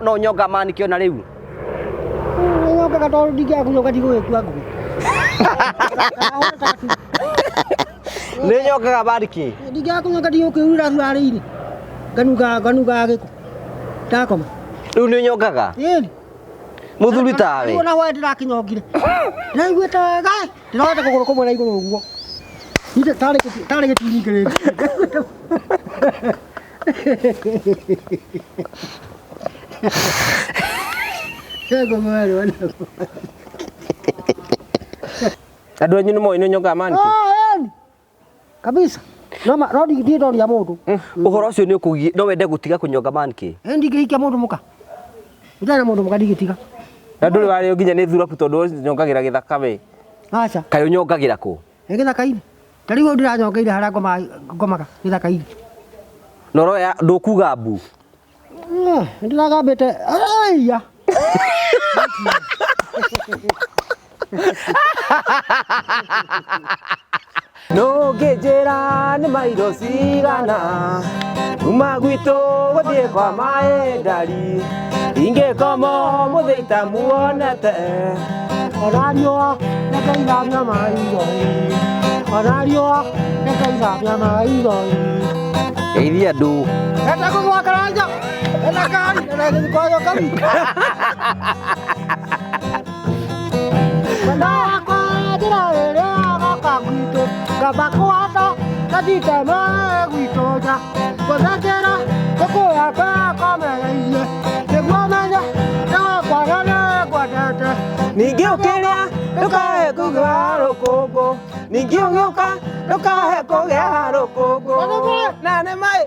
No nyoga mani kiona riu. Nyoga gato diga kunyoga digo kwangu. Ni nyoga gabariki. Diga kunyoga digo kwira thwari-ini. Ganuga giko. Ndakoma. Riu ni nyogaga? Ĩni. Muthuri tawe. Ona we ndirakinyongire. Ndaiguĩte wega. Ndĩrahota kũgũrũ kũmwe na igũrũ ũguo. Ite tarĩ gĩtini kĩrĩ. Ego mwari wana. Andũ anyu nĩ moĩ nĩ nyoga mani. Ĩni. Kabisa. Noma rodi ndio ya mũndũ. Ũhoro ũcio nĩ ũkũgie no wende gũtiga kũnyonga manki. Ndingĩhikia mũndũ mũka. Ndana mũndũ mũka ndigĩtiga. Na ndũrĩ warĩ nginya nĩ thuraku tondũ nyongagira gĩthaka we. Acha. Kayo nyongagira kũ? Gĩthaka-inĩ. Tariũ ndĩranyongeire harĩa ngomaga gĩthaka-inĩ. Noro ya ndũkuga mbu. Ndĩragambĩte aiya. No ngĩnjĩra nĩ mairo cigana uma gwitũ gũthiĩ kwa maĩ ndari ingĩkoma mũthĩ itamuonete Orario nĩkaithamia maithori Orario nĩkaithamia maithori Geithia andũ Enda kũgũa karanja Enda kari Enda gĩthikoyo kari Kwenda wakwa njĩra ĩrĩa goka gwitũ Ngamba kũhanda gathiteme gwitũ nja Gũthekera ngũkũ yakwa komereirie Nĩguo menye nĩgũkwaga nĩngwendete Ningĩ ũkĩrĩa ndũkahe kũgĩa rũkũngũ Ningĩ ũgĩũka ndũkahe kũgĩa rũkũngũ Na nĩ maĩ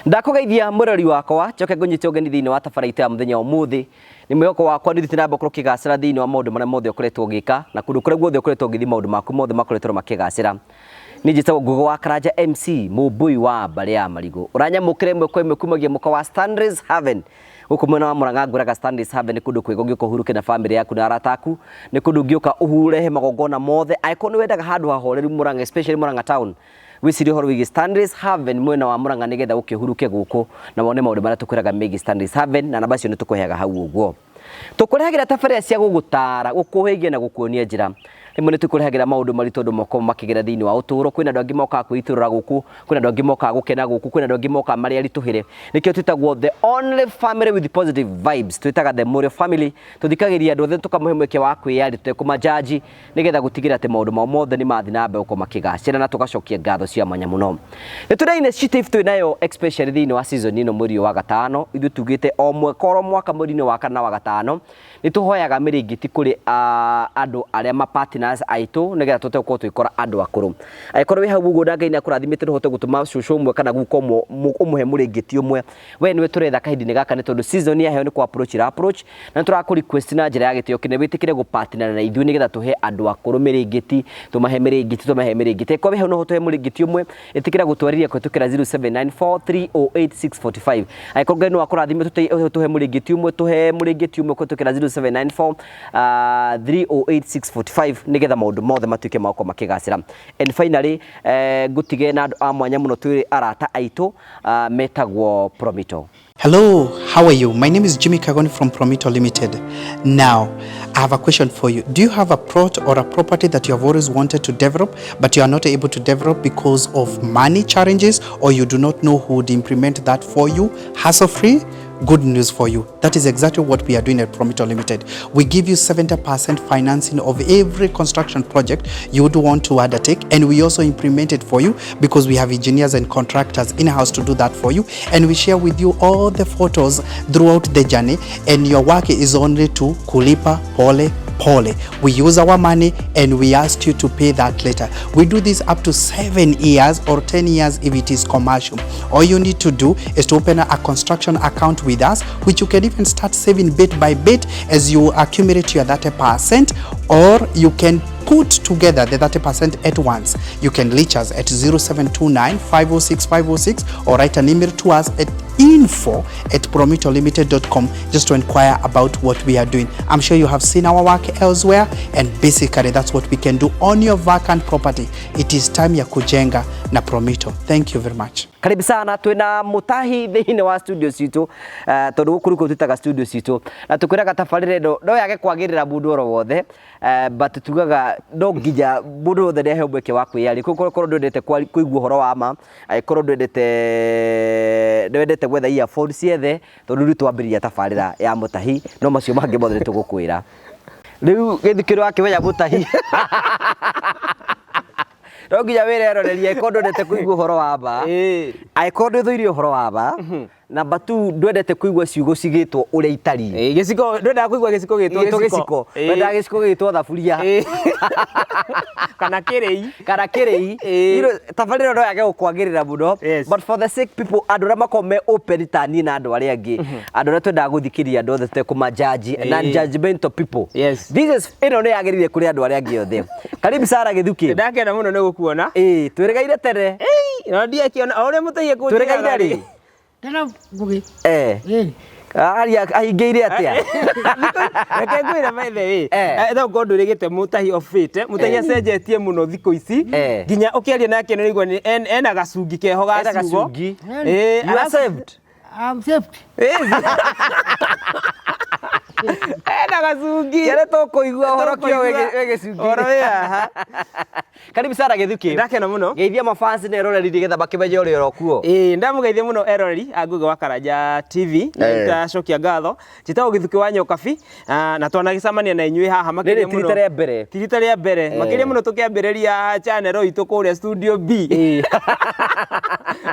Ndakugeithia murori wakwa njoke ngunyite ugeni thiini wa tabaraita ya muthenya umuthi ni mwihoko wakwa ni thitina mbokoro kigacira thiini wa maundu maria mothe ukoretwo ngika na kundu kuria guothe ukoretwo ngithi maundu maku mothe makoretwo makigacira ni njitagwo Ngugi wa Karanja MC Mubui wa mbari ya Marigo uranyamukire imwe kwa imwe kumagia muka wa Stanley's Haven guku mwena wa Murang'a nguraga Stanley's Haven ni kundu kwigo ngioka uhuruke na family yaku na arata aku ni kundu ngioka uhurehe magongona mothe aikoni wendaga handu hahoreru Murang'a especially Murang'a town wiciri horo wigi Stanley's Haven mwena wa Murang'a nigetha ukihuruke guku na wone maundu maria tukwiraga megi Stanley's Haven na namba cio ni tukuheaga hau uguo tukurehagira tabarĩra cia gugutara gukuhigia na gukuonia njira rimwe ni tukurehagira maundu maritu andu moko makigera thiini wa uturo kwina andu angi moka kwiturura guku kwina andu angi moka gukena guku kwina andu angi moka mari arituhire nikio twitagwo the only family with positive vibes twitaga the Muriu family tuthikagiria andu othe tukamuhe mweke wa kwiyari tutekumajaji nigetha gutigira ati maundu mao mothe ni mathi na mbere uko makigacira na tugacokia ngatho cia mwanya muno nituraine shitifu twinayo especially thiini wa season ino mweri wa gatano ithu tugite o mwaka mweri wa kana wa gatano nituhoyaga miringiti kuri andu aria partners aitu nigetha tutekorwo twikora andu akuru aikorwo wi hau uguo na Ngai ni akurathimite tuhote gutuma cucu umwe kana guko umuhe muringiti umwe we niwe turetha kahindi-ini gaka ni tondu season ya heo ni ku approach na turaku request na njira ya gitio kine witikire gu partner na ithuĩ nigetha tuhe andu akuru miringiti tumahe miringiti ko we hau no tuhe muringiti umwe itikira gutwariria kwetukira 0794308645 aikorwo Ngai no akurathime tuhe muringiti umwe kwetukira 0794308645 nigetha maundu mothe matuike mako makigacira and finally ngutige na andu a mwanya muno twiri arata aitu metagwo Promito. Hello, how are you? My name is Jimmy Kagoni from Promito Limited. Now, I have a question for you. Do you have a plot or a property that you have always wanted to develop, but you are not able to develop because of money challenges, or you do not know who would implement that for you, hassle-free? Good news for you. That is exactly what we are doing at Promito Limited. We give you 70% financing of every construction project you would want to undertake, and we also implement it for you because we have engineers and contractors in-house to do that for you, and we share with you all the photos throughout the journey, and your work is only to kulipa pole pole. We use our money and we ask you to pay that later. We do this up to 7 years or 10 years if it is commercial. All you need to do is to open a construction account with us, which you can even start saving bit by bit as you accumulate your 30%, or you can put together the 30% at once. You can reach us at 0729 506 506 or write an email to us at info@promitolimited.com just to inquire about what we are doing. I'm sure you have seen our work elsewhere, and basically that's what we can do on your vacant property. It is time ya kujenga na Promito. Thank you very much. Karibu sana, twina mutahi thiini wa studio citu tondu guku ruko twitaga studio citu na tukwiraga tabarire no yage kwagirira mundu oro wothe but tugaga no nginya mundu wothe ne hembweke wa kwiyari korwo ndwendete kuigua horo wa ma korwo ndwendete gwetha earphones ciethe tondu riu twambiriria tabarira ya mutahi no macio mangi mothe ni tugukwira riu githikiro akimenya mutahi no nginya wireroreria ikondo ndete kuigua horo wa ba aikondo thuirie horo wa ba namba 2 ndwendete kuigua ciugo cigitwo uria itari giciko ndwenda kuigua giciko gitwo ndwenda giciko gitwo thaburia kana kirei tabarira no yage gukwagirira muno but for the sake people andu ra makome open tani na andu aria angi andu ra twenda guthikiria andu othe tekuma judge non judgmental people this is ino ne yagirire kuri andu aria angi othe karibu sana githuki ndakena muno ne gukuona twirigaire tere no ndiakiona ore mutaiye ku twirigaire ri Tena Ngugi. Ahingeire atia reke ngwira maithe etho ngondo rigite mutahi ofite mutahi acenjetie muno thiko ici nginya ukiaria nake no igwa ena gacungi keho gacugo you are saved. I'm saved. Ena gacungi kere to kuigua horo kio wegecungi horo ya karibu sana githuki ndakena muno geithia mafans ne roreri digetha bakimenye uri orokuo ndamugeithia muno eroreri aguge wa Karanja TV ndacokia ngatho njitagwo Githuki wa Nyokabi na twanagicamania na inyui haha makiria muno tirita ria mbere makiria muno tukiambiriria channel itu kuria studio B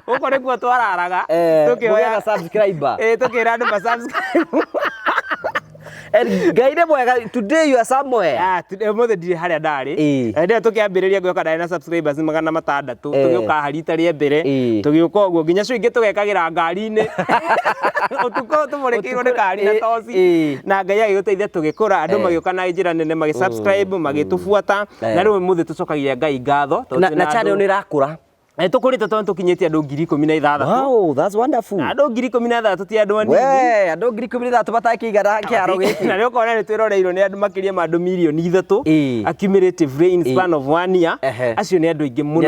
uko ne kwa twararaga tukioya subscriber tukira andu ma subscribe Gaide mwega today you are somewhere today mothe ndire haria ndari ndio tukiambiriria gyoka ndari na subscribers 600 tugioka harita rie mbere tugioka uguo nginya cuingi tugekagira ngari-ini utuko tumurikirwo ni ngari na toci na Ngai agiguteithia tugikura andu magioka na njira nene magisubscribe magitufuata na riu muthe tucokagia Ngai ngatho na channel ni rakura tukurite tondu tukinyetie andu 16,000 wow that's wonderful andu 16,000 ti andu anini andu 16,000 batakigara kiaro giki na rĩu kona nĩ twĩroreirwo nĩ andũ makĩria ma andũ milioni 3 accumulatively in span of 1 year acio nĩ andũ aingĩ mũno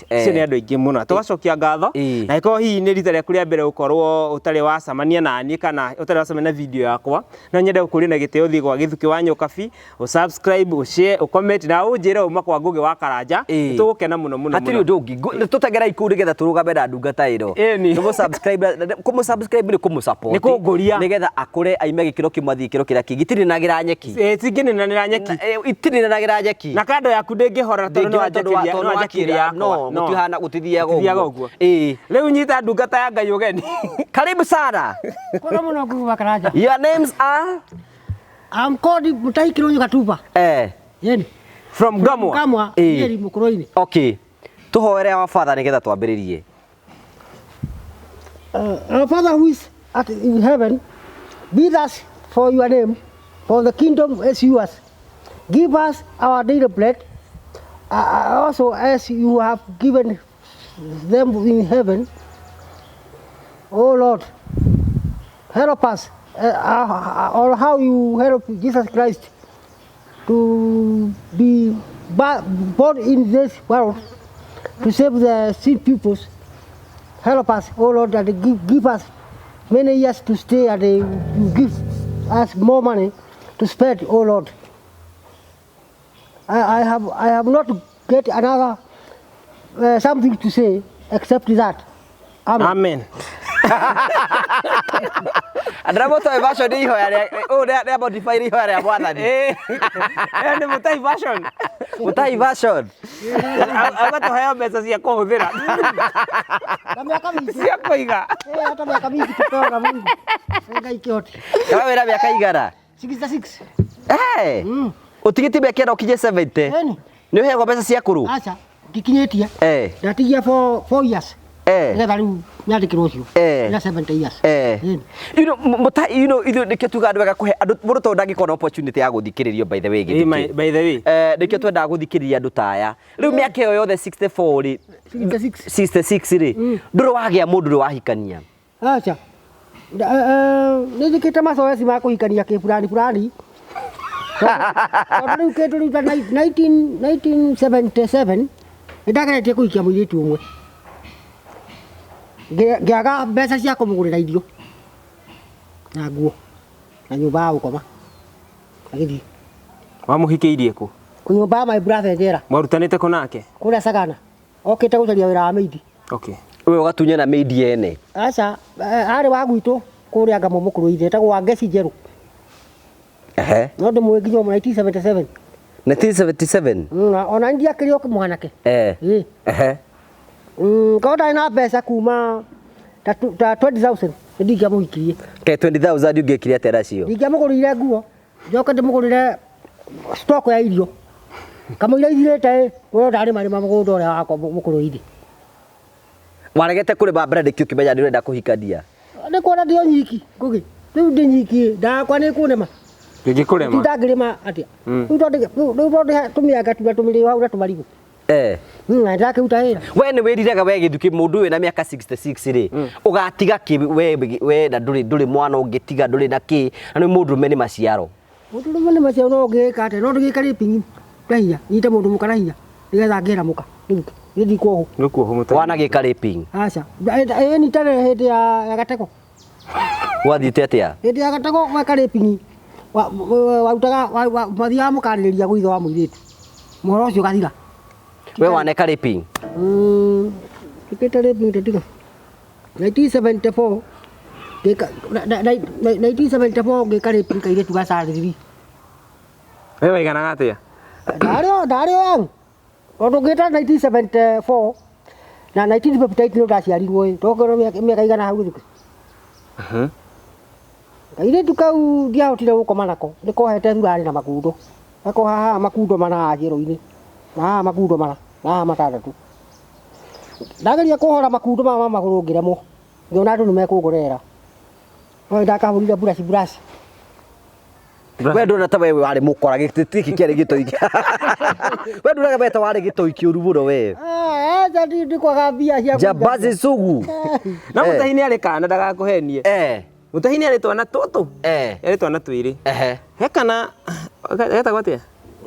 acio nĩ andũ aingĩ mũno tũgacokia ngatho na ĩkorwo hihi nĩ rita rĩaku rĩa mbere gũkorwo ũtarĩ wacemania naniĩ kana ũtarĩ wacemania na video yakwa no nyende gũkũria na gĩtĩo ũthiĩ gwa Githuki wa Nyokabi ũsubscribe ũshare ũcomment na ũnjĩre uma kwa Ngugi wa Karanja tũgũkena mũno ndungi tutagera ikuri getha turugame na ndungata iro tumu subscribe ni kumu support ni kunguria nigetha akure aime gikiro kimwathi gikiro kiria kigitiri nagira nyeki tingininagira nyeki itiri nagira nyeki na kando yaku ndingihora tondu no ajakiria no mutihana gutithiaga uguo riu nyita ndungata ya Ngai ugeni karibu sana Kuna muno Ngugi wa Karanja. Your names are I'm called Mutahi Kironyo Katuba. Yeni. From Gamwa. Yeri Mukuroini. Okay. Tuhoere our Father nigetha twambiririe. Our Father who is in heaven, be us for your name, for the kingdom as yours. Give us our daily bread, also as you have given them in heaven. Oh Lord, help us, or how you help Jesus Christ to be born in this world, to save the sick peoples. Help us, oh Lord, that give us many years to stay and you give us more money to spend, oh Lord. I have not get another something to say except that. Amen. Andramoto version ni hoya ne modify ni hoya mwathani ni Mutahi version version agato haya mbeca cia kuhuthira Miaka mingi cia kuiga hata miaka mingi tukaona Mungu Ngai kihoti kama wera miaka igara 66 utigiti mekera ukije 70 ni uheagwo mbeca cia kuru acha ndikinyetie ndatigia for 4 years ngetha riu nyandikirwo ucio na 70 years you know ithu nikio tuga andu wega kuhe andu mundu to ndangikona opportunity ya guthikiririo by the way by the way nikio twenda guthikiriria andu taya riu miaka iyo yothe 64 ri 66 ri nduru wagia mundu ri wahikania Acha. Nĩ njĩkĩte macoeci ma kũhikania kĩburani. Tondũ rĩu kĩndũ rĩu ta 1977 nĩndageretie kũhikia mũirĩtu ũmwe. Ngĩaga mbeca cia kũmũgũrĩra irio na nguo na nyũmba ya gũkoma. Agĩthiĩ. Wamũhikĩirie kũ? Nyũmba ya my brother Njera. Mwarutanĩte kũ nake? Kũrĩa Sagana. Okĩte gũcaria wĩra wa maidi. Okay. Wewe ũgatunyana maidi ene. Aca, arĩ wa gwitũ kũrĩa Ngamo Mũkũrũ-inĩ etagwo Ngeci Njerũ. No ndĩmũĩ nginya 1977. 1977? Ona ndiakĩrĩ o mwanake. Korwo ndarĩ na mbeca kuma ta 20,000 ndingĩamũhikirie. Ke 20,000 ũngĩkire atĩa nacio? Ndingĩamũgũrĩire nguo, njoke ndĩmũgũrĩre stock ya irio. Kamũira ithirĩte korwo ndarĩ marĩma mũgũnda ũrĩa wakwa Mũkũrũ-inĩ. Waregete kũrĩma mbere nĩkĩo ũkĩmenya nĩ ũrenda kũhikania? Nĩ kuona ndĩ o nyiki, Ngũgĩ. Rĩu ndĩ nyiki, ndakwa nĩ kũnema. Ngĩkũrema? Ndangĩrĩma atĩa? Rĩu tũmĩanga tũmĩrĩ hau na tũmarigũ. Ndakĩruta wĩra. We nĩ wĩriraga we Gĩthuki mũndũ wĩna mĩaka 66 rĩ, ũgatiga kĩ we na ndũrĩ mwana ũngĩtiga ndũrĩ na kĩ, na nĩ mũndũrũme nĩ maciaro. Mũndũrũme nĩ maciaro no ũngĩka atĩa, no ndũgĩka rĩpingi na hinya, nyite mũndũ mũka na hinya nĩgetha ngĩramuka. Gĩthiĩ kuohwo. Nĩ kuohwo mũtari. Wanagĩka raping? Aca. Ĩni tene hĩndĩ ya gateko. Wathiĩte atĩa? Hĩndĩ ya gateko gweka raping warutaga mathiaga mũkarĩrĩria gwĩ ithe wa mũirĩtu. Mũhoro ũcio ũgathira. We waneka raping? Ndĩkĩte raping ndĩtiga. 1974 ngĩka raping kairĩtu ga Sariri. We waiganaga atĩa? Ndarĩ o yangu. Tondũ ngĩta 1974 na 1958 nĩ ndaciarirwo ĩ. Tongorwo mĩaka igana hau Gĩthuki. Kairĩtu kau ndiahotire gũkoma nako. Nĩkohete thurari na makundo. Gako haha makundo mana haha ciero-inĩ. Na haha makundo mana. Na haha matandatũ. Ndageria kũhora makundo mama magũrũ ngĩremwo. Ngĩona andũ nĩmekũngorera. No ndakahũrire buraci. We ndũrona ta wewe warĩ mũkora gĩtĩ kĩarĩ gĩtoi. We ndũraga we ta warĩ gĩtoi kĩũru mũno we. Aca ndikwaga mbia cia Jambazi sugu. Na Mũtahi nĩ arĩ kana ndagakũhenie. Mũtahi nĩ arĩ twana tũtũ. Arĩ twana twĩrĩ. He kana etagwo atĩa?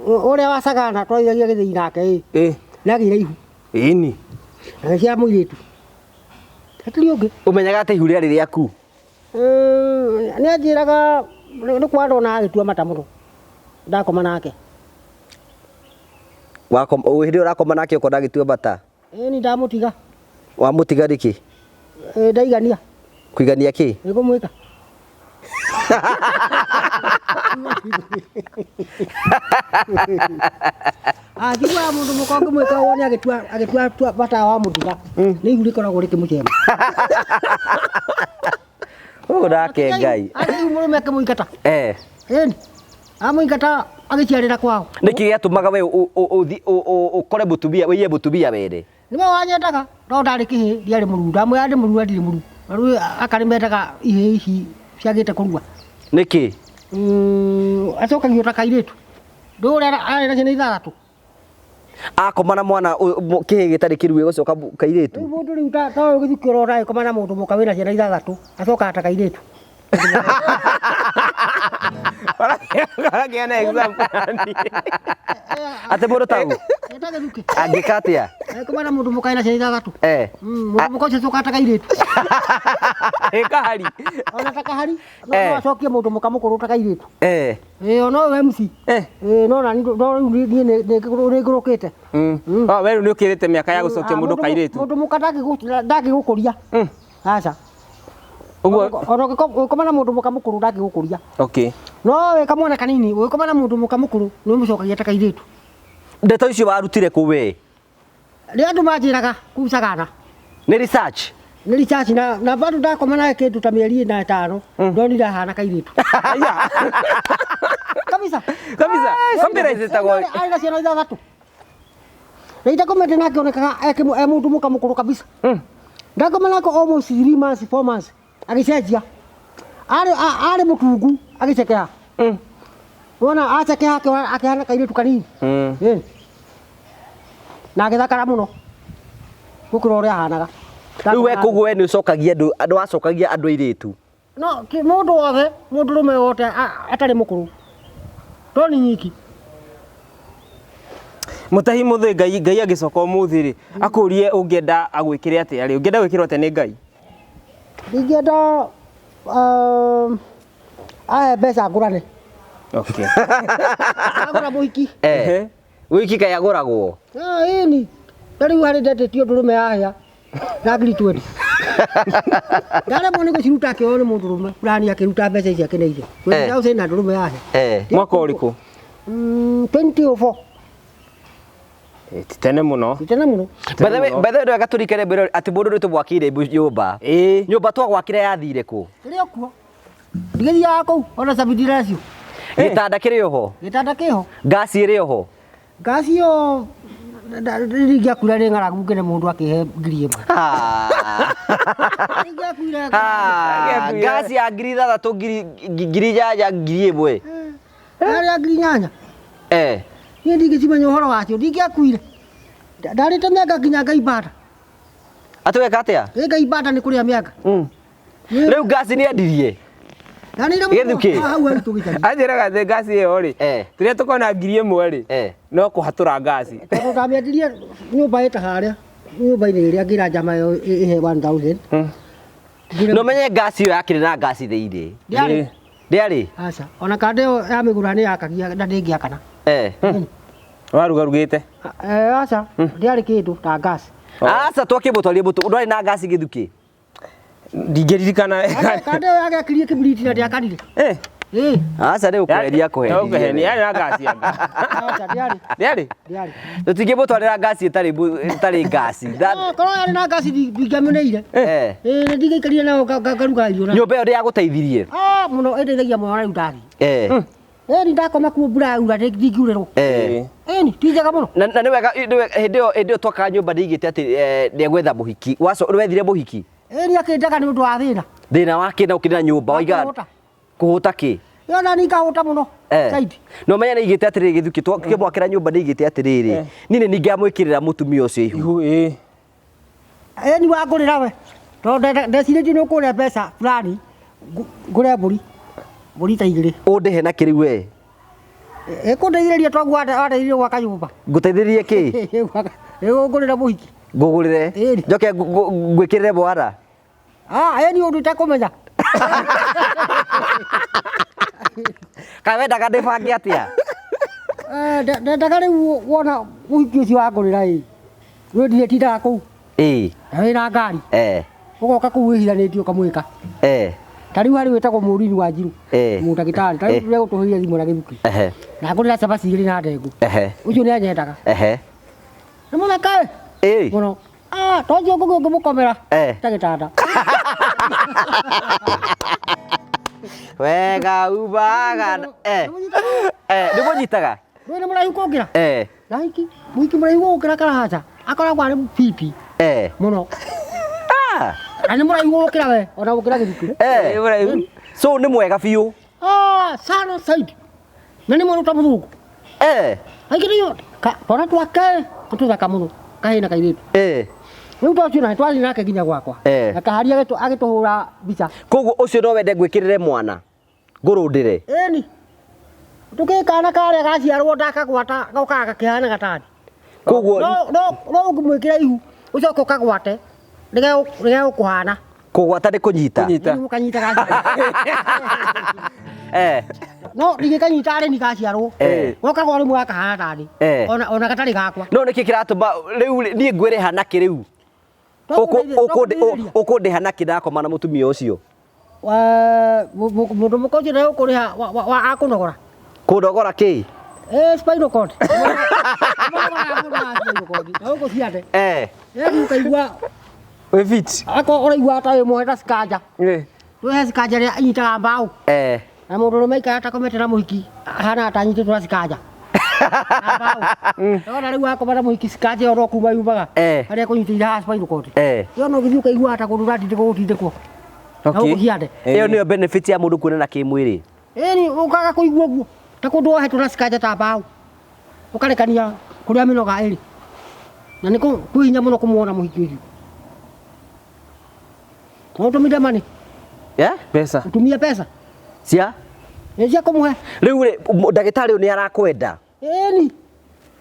Ũrĩa wa Sagana twaithagia gĩthĩi nake ĩ. Nagĩire ihu. Ĩni. Na cia mũirĩtu. Hatirĩ ũngĩ. Ũmenyaga atĩ ihu rĩarĩ rĩaku? Nĩ anjĩraga nĩ kwa ndona agĩtua mata mũno. Ndakoma nake. Hĩndĩ ũrakoma nake ũkona agĩtua mata? Ĩni ndamũtiga. Wamũtiga nĩkĩ? Ndaigania. Kũigania kĩ? Nĩngũmwĩka. Thigua mũndũ mũka ngĩmwĩka wone agĩtua bata wa mũtiga. Nĩ ihu rĩkoragwo rĩkĩmũcema. Ũguo nake Ngai. Rĩu mũrũme akĩmũingata. Ĩni. Amũingata agĩciarĩra kwao. Nĩkĩ gĩatũmaga we ũkore mũtumia wĩiye mũtumia wene? Nĩwe wanyendaga no ndarĩ kĩhĩ ndiarĩ mũruu. Ndamwĩra ndĩ mũruu ndirĩ mũruu. Rĩu akarĩmendaga ihĩ ici ciagĩte kũrua. Nĩkĩ? Acokagio ta kairĩtu. Ndũrĩa arĩ nacio nĩ ithathatũ. Akoma na mwana kĩhĩ gĩtarĩ kĩrue gũcoka kairĩtu. Rĩu mũndũ rĩu ta ũyũ Gĩthuki ũrora agĩkoma na mũndũ mũka wĩna ciana ithathatũ acokaga ta kairĩtu. Aragĩa na example. Atĩ mũndũ ta ũũ? Eta Gĩthuki. Angĩka atĩa? Agĩkoma na mũndũ mũka wĩna ciana ithathatũ. Mũndũ mũka ũcio acokaga ta kairĩtu. Kahari. Ona ta kahari. No acokie mũndũ mũka mũkũrũ ta kairĩtu. Ona ũyũ MC. No nani rĩu nĩngũrũkĩte. We rĩu nĩ ũkĩrĩte mĩaka ya gũcokia mũndũ kairĩtu. Mũndũ mũka ndangĩgũkũria. Aca. Ũguo ona ũgĩkoma na mũndũ mũka mũkũrũ ndangĩgũkũria. Okay. No wĩ kamwana kanini ũgĩkoma na mũndũ mũka mũkũrũ nĩ ũmũcokagia ta kairĩtu. Ndeto icio warutire kũ we? Nĩ andũ manjĩraga kũu Sagana. Nĩ research? Nĩ research na bado ndakoma naye kĩndũ ta mĩeri 5 ndonire ahana kairĩtu. Kabisa. Comparison ĩtagwo. Arĩ na ciana ithathatũ. Na itakomete nake onekaga e mũndũ mũka mũkũrũ kabisa. Ndakoma nake almost 3 months 4 months. Agĩcenjia. Arĩ mũtungu agĩcekea. Wona acekea akĩhana kairĩtu kanini. Na agĩthakara mũno. Gũkũra ũrĩa ahanaga. Riu we kuguo we ni ucokagia andu acokagia andu airitu. No mundu wothe mundu rume wote atari mukuru. Toni nyiki. Mutahi muthe Ngai agicoka umuthi ri akurie ungienda agwikire atia ri ungienda gwikirwo atia ni Ngai. Ndingienda mbeca ngurane. Okay. Agura muhiki. Wiki kai aguragwo. Ini. Riu hari ndetetio ndurume ahia. Na ngiri 20. Ndare mone guciruta ke one mundu rume. Fulani akiruta mbeca ici akeneire. Kwenda uce na ndurume ahia. Mwaka uriku? 2004. Titene muno. Titene muno. Bethe ndo gaturikere mbere ati mundu ndu twakire nyumba. Nyumba twagwakire yathire ku? Kire kuo. Ndigithia kuu ona sabidira acio. Gitanda kiri oho? Gitanda kiho. Gasi iri oho? Gasi yo ndigia kura ni ngaragu ngene mundu akihe ngiri imwe. Ndigia kura. Gasi ya ngiri 3 ngiri jaja ngiri imwe. Ari ngiri nyanya. Ni ndigicimenya uhoro wacio ndigia kuire. Ndarite miaka nginya ngaibata. Atweka atia? Ngaibata ni kuria miaka. Riu gasi ni endirie. Githuki. Anjiraga the gasi iyo ri. Turia tukona ngiri imwe ri. No kuhatura gasi. Tondu ndamiendirie nyumba ita haria. Nyumba-ini iria ngira njama yo ihe 1000. No menye gasi iyo yakire na gasi thiini. Ndiari. Aca. Ona kande yo ya migura ni yakagia na ndingiakana. Waruga rugite. Aca. Ndiari kindu ta gasi. Aca twakimutwarie mutu ndwari na gasi Githuki. Ndingeririkana. Kande yo yagakirie kibriti na ndiakanire. Aca riu kweria kuhenia. Kuhenia yani na gasi anga. Aca ndiari. Ndiari. Ndiari. Tutingimutwarira gasi itari gasi. Korwo yari na gasi ndingiameneire. Ndigaikarire nao ngaruga irio na. Nyumba iyo ndiagũteithirie. Muno endeithagia muno na ndathi. Ni ndakoma kuo mbura yaura ndingiurĩrwo. Ni ti njega muno. Na nĩ wega hĩndĩ ĩyo twakaga nyũmba nĩigĩte atĩ nĩegwetha mũhiki. Wethire mũhiki? Ni akĩndaga nĩ ũndũ wa thĩna. Thĩna wa kĩna ũkĩrĩ na nyũmba waiga kũhũta kĩ? Yona ni ngahũta muno. Saidi. No menya nĩigĩte atĩrĩrĩ Githuki twakĩmwakĩra nyũmba nĩigĩte atĩrĩrĩ. Niĩ nĩ ningĩamwĩkĩrĩra mũtumia ũcio ihu. Ni wangũrĩra we. Tondũ ndecirĩtie nĩ ũkũrĩa mbeca fulani ngũre mbũri. Mbũri ta igĩrĩ. Ũndĩhe na kĩrĩu we. Ĩkũndeithĩrĩria twagu wandeithĩrĩria gwaka nyũmba. Ngũteithĩrĩrie kĩ? Ngũrĩra mũhiki. Ngũgũrĩre? Njoke ngwĩkĩrĩre bwara? Ni ũndũ itakũmenya. Kaĩ wendaga ndĩbange atĩa? Ndendaga rĩu wona mũhiki ũcio wangũrĩra wendire tindaga kũu. Na wĩna ngari. Ũgoka kũu wĩhiranĩtie ũkamwĩka. Ta rĩu harĩ wĩtagwo mũrini wa Njiru. Mũndagĩtarĩ. Ta rĩu ndĩregũtũhĩria thimũ na Githuki. Na ngũrĩra cabaci igĩrĩ na ndengũ. Ũcio nĩ anyendaga. Nĩ mũthaka mũno. Tonjio ngũgĩ ũngĩmũkomera ta gĩtanda. Wega ubaga. Nĩ mũnyitaga? Ndũĩ nĩ mũraihu kũngĩra? Rahiki. Mũhiki mũraihu gũkĩra Karahaca. Akoragwo arĩ pipi. Mũno. Na nĩ mũraihu gũkĩra we ona gũkĩra Githuki. So nĩ mwega biũ? Sana Saidi. Na nĩ mũndũ ta mũthũngũ. Aikĩrĩo twana twake nĩ tũthaka mũno. Kahĩ na kairĩtu. Rĩu ta ũcio na twathiĩ nake nginya gwakwa. Na kaharia agĩtũhũra mbica. Koguo ũcio no wende ngwĩkĩrĩre mwana ngũrũndĩre? Ĩni. Tũkĩkana karĩa gaciarwo ndakagwata gokaga gakĩhana gatani. Koguo no ũngĩmwĩkĩra ihu ũcoke ũkagwate nĩgegũkũhana. Kũgwata nĩ kũnyita? Kũnyita gaciarwo. No ndingĩkanyita arĩ ni gaciarwo. Gokagwo rĩmwe gakahana tani. Ona gatarĩ gakwa. No nĩkĩ kĩratũma rĩu niĩ ngwĩrĩha nakĩ rĩu? Ũkũndĩha nakĩ ndakoma na mũtumia ũcio? Mũndũ mũka ũcio nĩ ũkũrĩha akũnogora. Kũnogora kĩ? Spinal cord. Ũgũciate. Ũkaigua wĩ fit. Ũraigua ta wĩ mũhe ta skanja. Wĩhe skanja ĩrĩa anyitaga mbaũ. Na mũndũ ũrũme aikara atakomete na mũhiki ahana ta anyitĩtwo na skanja. Ona rĩu akoma na mũhiki skanja ĩyo no kuma yumaga. Harĩa kũnyitĩire haha spinal cord. Ĩyo no gĩthiĩ ũkaigua ta kũndũ ũratindĩkwo gũtindĩkwo. Ũgũciate. Ĩyo nĩyo benefit ya mũndũ kuonana kĩmwĩrĩ. Ĩni ũkaga kũigua ũguo. Ta kũndũ wohetwo na skanja ta mbaũ. Ũkarekania kũrĩa mĩnoga ĩrĩ. Na nĩ kwĩ hinya mũno kũmuona mũhiki ũcio. Utumire mani. Pesa. Utumie pesa. Cia? Cia kumuhe. Riu ri ndagitari ni arakwenda. Eni.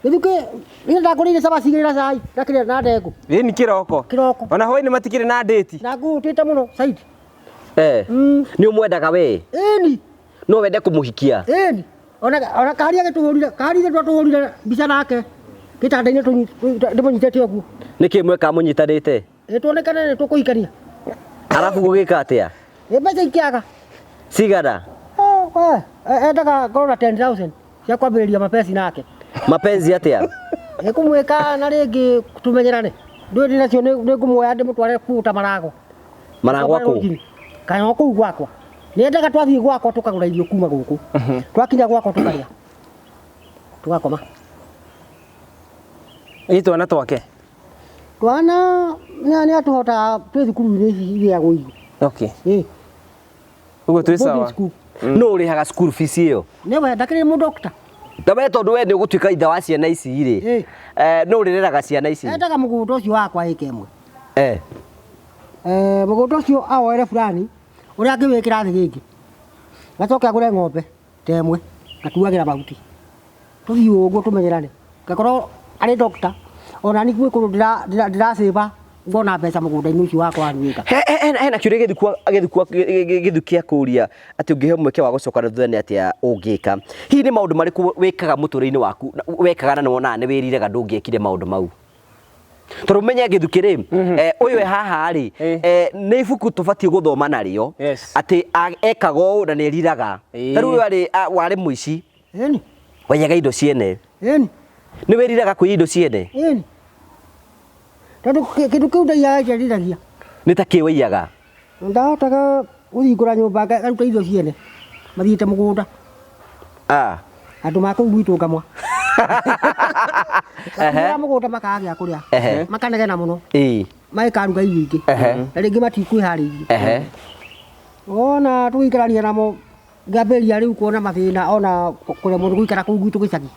Nithuke ni ndakurire saba sigirira cai ndakire na ndego. Ni kiroko. Kiroko. Ona hoi ni matikire na date. Na ngutite muno Said. Ni umwendaga we? Eni. No wende kumuhikia? Eni. Ona karia getuhurire, karia twatuhurire mbica nake. Kitanda-ini ndimunyitete oguo. Niki mwe ka munyitanite? Tuonekane ni tukuikania. Arafu gugika atia? Mbeca ikiaga. Cigana? Endaga ngorwo na 10,000 cia kwambĩrĩria mapenzi nake. Mapenzi atia? Nĩkũmwĩka na rĩngĩ tũmenyerane. Ndũĩ ndĩ nacio nĩngũmuoya ndĩmũtware kũu ta Marago. Marago kũu? Kana o kũu gwakwa. Nĩendaga twathiĩ gwakwa tũkagũra irio kuma gũkũ. Twakinya gwakwa tũkarĩa. Tũgakoma. Ĩ twana twake? Twana nĩ atũhotaga twĩ thukuru-inĩ ici iria gũigu. Okay. Uguo twĩ sawa. No ũrĩhaga school fees ĩyo? Nĩwe ndakĩrĩ mũ doctor. Tabe tondu we nĩ ũgũtuĩka ithe wa ciana ici rĩ. No ũrĩreraga ciana ici? Endaga mũgũnda ũcio wakwa ĩka ĩmwe. Eh. Mũgũnda ũcio awoere fulani ũrĩa angĩwĩkĩra thĩ gĩkĩ. Gacoke agũre ng'ombe ta ĩmwe ngatuagĩra mahuti. Tũthiĩ ũguo tũmenyerane. Ngakorwo arĩ doctor ona ni gwĩkũrũ ndĩracĩba ngona mbeca mũgũnda-inĩ ũcio wakwa nĩwĩka. Hena kĩũria gĩthukia kũria atĩ ũngĩhe mweke wa gũcoka thutha nĩ atĩa ũngĩka. Hihi nĩ maũndũ marĩkũ wĩkaga mũtũrĩre-inĩ waku wekaga na wonaga nĩ wĩriraga ndũngĩekire maũndũ mau? Tondũ ũmenye gĩthuki rĩ, ũyũ e haha rĩ, nĩ ibuku tũbatiĩ gũthoma narĩo atĩ ekaga ũũ na nĩ eriraga. Ta rĩu warĩ mũici wenyaga indo ciene, nĩ wĩriraga kwĩya indo ciene? Tondũ kĩndũ kĩu ndaiyaga kĩariragia. Nĩ ta kĩ wĩiyaga? Ndahotaga gũthingũra nyũmba ngaruta indo ciene mathiĩte mũgũnda. Andũ ma kũu gwitũ ngamwa. Mũgũnda makaga gĩa kũrĩa makanegena mũno magĩkaruga irio ingĩ na rĩngĩ matikwĩharĩirie. Wona tũgĩikarania namo ngambĩrĩria rĩu kuona mathĩna ona kũremwo nĩ gũikara kũu gwitũ gĩcagi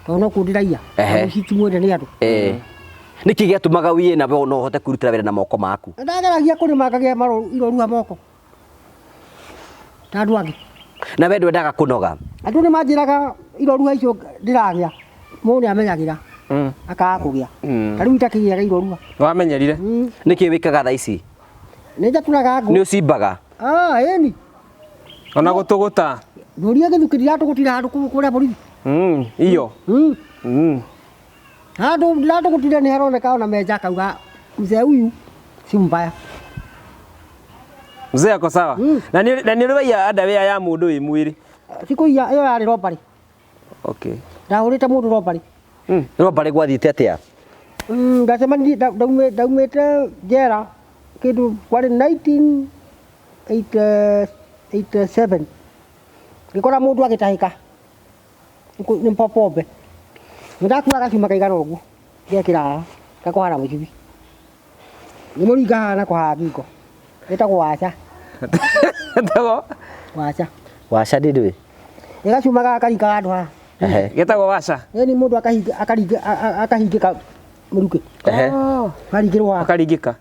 tondũ no kũu ndĩraiya mũici ti mwende nĩ andũ. Nĩkĩ gĩatũmaga wĩye na no ũhote kũrutĩra wĩra na moko maku? Ndageragia kũrĩma ngagĩa iroruha moko ta andũ angĩ. Na we ndwendaga kũnoga? Andũ nĩ manjĩraga iroruha icio ndĩragĩa mũndũ nĩ amenyagĩra akaga kũgĩa. Ta rĩu itakĩgĩaga iroruha. Wamenyerire? Nĩkĩ wĩkaga thaa ici? Nĩ njatũraga ngũ. Nĩ ũcimbaga? Ĩni. Ona gũtũgũta? Ndũria gĩthukĩ ndiratũgũtira handũ kũrĩa borithi. Iyo? Handũ ndiratũgũtire nĩ haroneka ona menja akauga mzee huyu si mbaya. Mzee ako sawa? Na nĩ ũrĩwaiya underwear ya mũndũ wĩ mwĩrĩ? Sikũiya ĩyo yarĩ robbery. Okay. Ndahũrĩte mũndũ robbery. Robbery gwathiĩte atĩa? Ndacemanirie ndaumĩte njera kĩndũ kwarĩ 1987. Ngĩkora mũndũ agĩtahĩka nĩ popombe. Nĩndakua gacuma kaigana ũguo ngekĩra gakũhana mũcibi. Nĩmũringa hana kũhaha ngingo. Ĩtagwo waca. Ĩtagwo? Waca. Waca ndĩndũĩ. Nĩ gacuma gakaringaga handũ haha. Gĩtagwo waca? Ĩni mũndũ akahingĩka mĩrukĩ. Akaringĩrwo haha. Akaringĩka?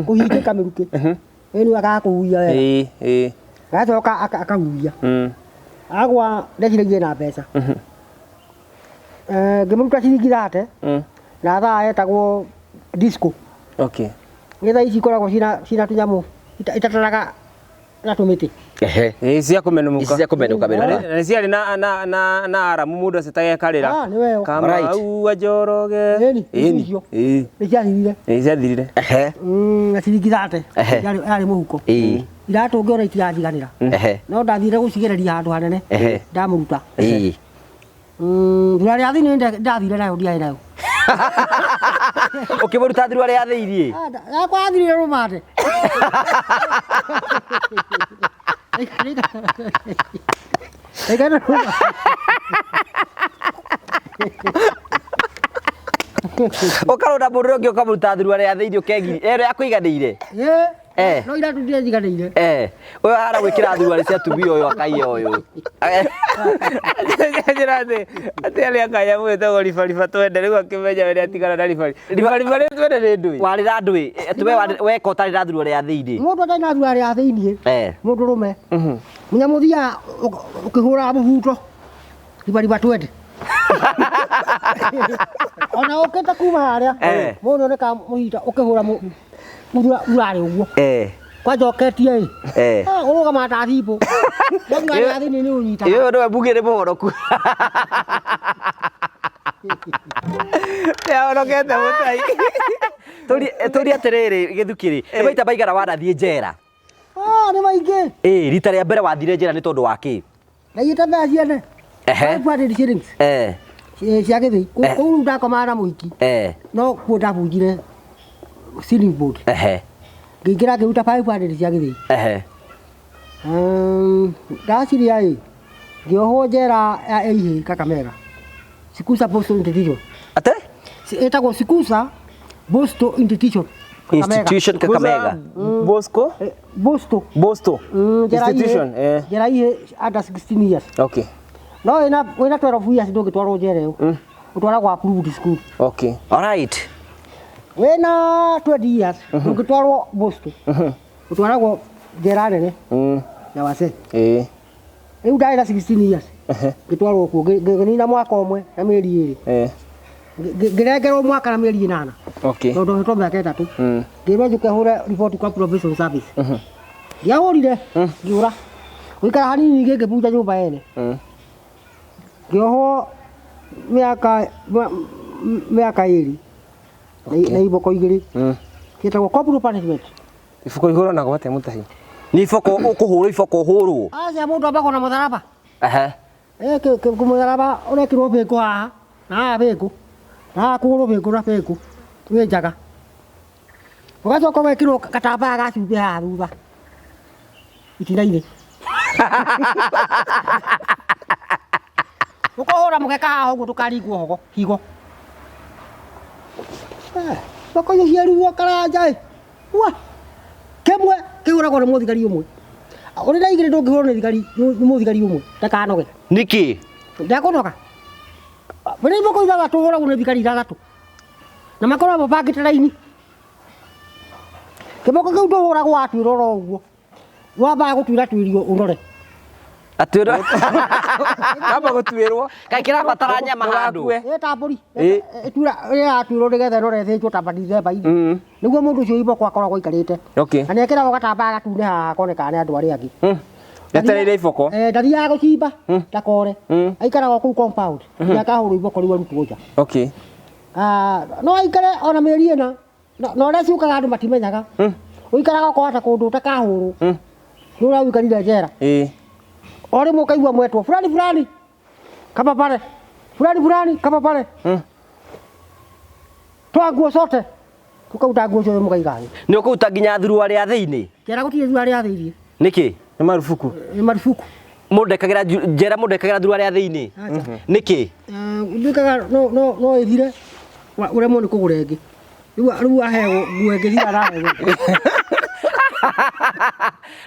Kũhingĩka mĩrukĩ. Ĩni agakũhuia wega. Gacoka akahuia. Agwa ndeciragia na mbeca. Ngĩmũruta ciringi 30 na thaa etagwo disco. Okay. Nĩ thaa ici ikoragwo cina tũnyamũ itataraga na tũmĩtĩ. Cia kũmenũka. Ici cia kũmenũka. Na nĩ ciarĩ na aramu mũndũ acitagĩkarĩra. Nĩwe. Kamau Njoroge. Ĩni. Nĩ ciathirire. Nĩ ciathirire. Na ciringi 30 yarĩ mũhuko. Iratũ ngĩona itirathiganĩra. No ndathire gũcigereria handũ hanene ndamũruta. Thura rĩa thĩinĩ ndathire nayo ndiarĩ nayo. Ũkĩmũruta thura rĩa thĩinĩ? Yakwa yathirire rũmande. Ũkarũna mũndũ ũngĩ ũkamũruta thura rĩa thĩinĩ ũkegiri. Yakũiganĩire? no ira tutire jiganire oyo hara gwikira thuruari cia tumia oyo akaiya oyo ati ali akaya mwete go ribariba twende riu akimenya wene atigana na ribariba ri twende ni ndui warira ndui tuwe weka utarira thuruari ya thiini mundu atari thuruari ya thiini mundu rume munya muthia ukihura mubuto ribariba twende ona ukita kuma haria mundu ne ka muhita ukihura muthurari uguo kwa joketie uruga mata thipo thuruari ya thiini ni unyita iyo ndo mbugire muhoroku ya onokete mutai turi atiriri githukiri maita baigara wanathie njera ni maingi rita ria mbere wathire njera ni tondu wa ki na yita mbeca ciene 500 shillings cia githii kuu ndakoma na muhiki no kuo ndabunjire ceiling board ngĩingĩra ngĩruta 500 cia githii ndaciria ngĩohwo njera ya Eihĩ Kakamega Sikusa Postal Institution ate ĩtagwo Sikusa Postal Institution Kakamega Bosco Institution njera Ihĩ under 16 years okay no wĩna 12 years ndũngĩtwarwo njera ĩyo ũtwaragwo approved school okay all right wena 20 years ndũngĩtwarwo Boston ũtwaragwo njera nene ya wase rĩu ndarĩ na 16 years ngĩtwarwo kuo ngĩnina mwaka ũmwe na mĩeri ĩrĩ ngĩrengerwo mwaka na mĩeri 8 okay tondũ hetwo mĩaka 3 ngĩrwo njũke hũre report kwa probation service ndiahũrire ngĩũra gũikara hanini ngĩbunja nyũmba ene ngĩohwo mĩaka 2 na iboko igiri kitagwo corporal punishment iboko ihoro na gwate mutahi ni iboko ukuhurwo iboko uhurwo acia mundu ambako na mutharaba ke mutharaba urekirwo beko haha na beko na kuhurwo beko na beko we njaga ugacoka wekirwo katambaya ga cumbĩ haha thutha itina-inĩ ukohũra mũgeka haha ũguo ndũkaringwo hogo higo bako cia ruo karanja wa kemwe kĩhũragwo nĩ mũthigari ũmwe ũrĩ na igĩrĩ ndũngĩhũrwo nĩ mũthigari ũmwe ndakanoge niki ndakũnoga wĩna iboko ithathatũ ũhũragwo nĩ thigari ithathatũ na makoragwo mabangĩte raini kĩboko kĩu ndũhũragwo watuĩra oro ũguo wambaga gũtuĩra tuĩrio ũrore atuĩra kamba gũtuĩrwo kaĩ kĩrabatara nyama handũ ta mbũri ĩtura ĩratuĩrwo nĩgetha ĩrore ĩthĩnjwo ta December-inĩ nĩguo mũndũ ũcio iboko akoragwo aikarĩte na nĩekĩragwo gatambaya gatune haha akoneka nĩ andũ arĩa angĩ etereire iboko ndathiaga gũcimba ndakore aikaraga kũu compound akahũrwo iboko rĩu arutwo nja okay no aikare ona mĩeri ĩna na ũrĩa ciũkaga andũ matimenyaga ũikaraga ũkohata kũndũ ũtakahũrwo nĩ ũrawĩikarire njera o rĩmwe ũkaigua mwetwo fulani kama pale fulani kama pale twa nguo cote tukauta nguo ciothe mũkaiga thĩ nĩ ũkũruta nginya thuruari ya thĩinĩ njera gũtirĩ thuruari ya thĩinĩ nĩkĩ nĩ marufuku mũndũ ndekagĩra njera mũndũ ndekagĩra thuruari ya thĩinĩ nĩkĩ ndikaga no ĩthire ũremwo nĩ kũgũra ĩngĩ rĩu aheo nguo ĩngĩthira nawe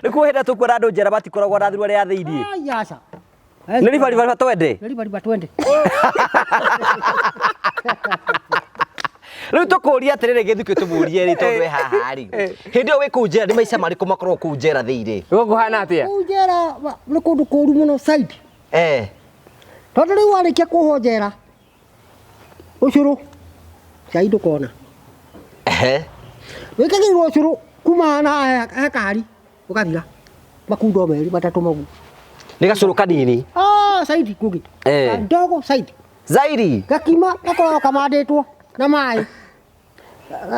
nĩkuo hĩndĩ tũkwĩra andũ njera matikoragwo na thuruari ya thĩinĩ aca nĩ ribariba twende rĩu tũkũria atĩrĩrĩ gĩthukĩ tũmũrie rĩ tondũ haha rĩ hĩndĩ ĩyo wĩ kũu njera nĩ maica marĩkũ makoragwo kũu njera thĩinĩ gũkũhana atĩa kũu njera nĩ kũndũ kũũru mũno side tondũ rĩu warĩkia kuohwo njera ũcũrũ cai ndũkona wĩkagĩrwo ũcũrũ kuma na hekari ũgathira makundo merĩ matatũ magu nĩ gacũrũ kanini side kũngĩ ndogo side zairi gakima gakoragwo kamandĩtwo na maĩ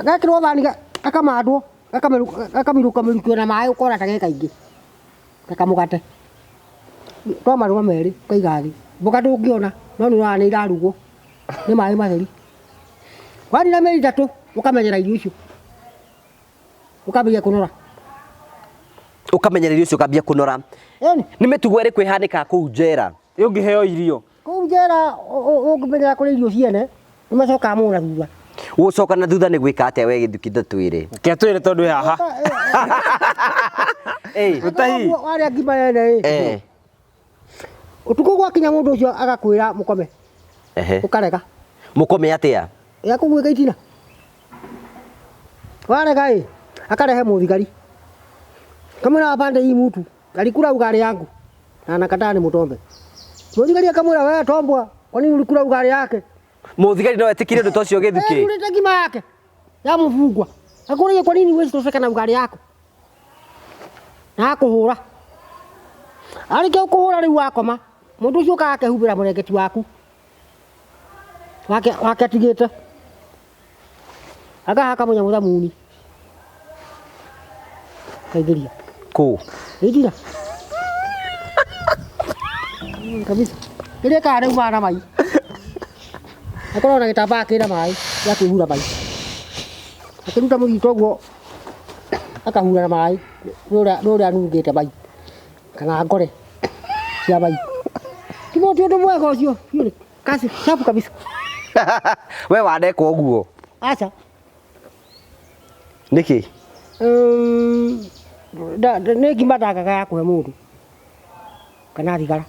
gakĩrwo thani gakamandwo gakamirũkamĩrũkio na maĩ ũkona ta ge kaingĩ gakamũgate twa marũma merĩ ũkaiga thĩ mboga ndũngĩona no nĩ ũrona nĩ irarugwo nĩ maĩ matheri wanina mĩeri 3 ũkamenyera irio icio ũkambĩrĩria kũnora ũkamenyera irio icio ũkambia kũnora nĩ mĩtugo ĩrĩkũ ĩhanĩkaga kũu njera ũngĩheo irio kũu njera ũngĩmenyera kũrĩa irio ciene nĩ macokaga mũna thutha Ucoka na thutha nĩ gwĩka atĩa we Gĩthuki twĩre. Ke twĩre tondu haha. Utahi. Wale ngima yene. Utuko gwakinya mundu ucio agakwira mukome. Ukarega. Mukome atia? Ya kugwika itina. Warega akarehe muthigari. Kamwira apande hii mtu. Alikula ugali yangu. Na anakataa ni mutombe. Muthigari akamwira wewe tombwa, kwa nini ulikula ugali yake? Muthigari no etikire ndoto cio Gĩthuki. Uleta ngima yake. Ya mfungwa. Akuria kwa nini wewe utoseka na ugali yako? Na kuhura. Arike kuhura riu wakoma. Mundu ucio kake hubira muregeti waku. Wake atigite. Haka munya muthamuni. Kaigiria. Ku. Igira. Kabisa. Ile kare umana mai. Akoro na gitamba kira mai ya kuhura mai. Akiruta mugito guo. Akahura na mai. Nora nungite mai. Kana ngore. Cia mai. Timo tiondo mwega ucio. Yule. Kasi sapu kabisa. We wandekwo ũguo. Acha. Niki? Nĩ ngima ndagaga ya kũhe mũndũ. Kana thigara.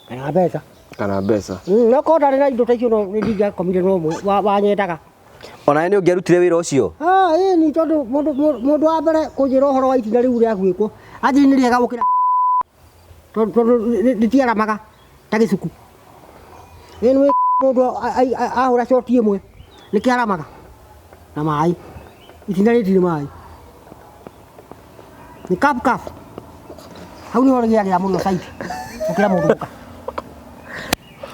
Kana mbeca. Kana mbeca. No ko ndarĩ na indo ta icio no ndingĩakomire no ũmwe wanyendaga. Ona nĩ ũngĩarutire wĩra ũcio? Ni tondũ mũndũ wa mbere kũnjĩra ũhoro wa itina rĩu rĩa gwĩkwo. Anjĩrĩ nĩ rĩega gũkĩra. Tondũ rĩtiaramaga ta gĩcuku. Nĩ mũndũ ahũra shoti ĩmwe nĩkĩaramaga na maĩ. Itina rĩtirĩ maĩ. Ni kap. Hau nĩ hore gĩagĩra mũno saiti. Gũkĩra mũndũ gũka.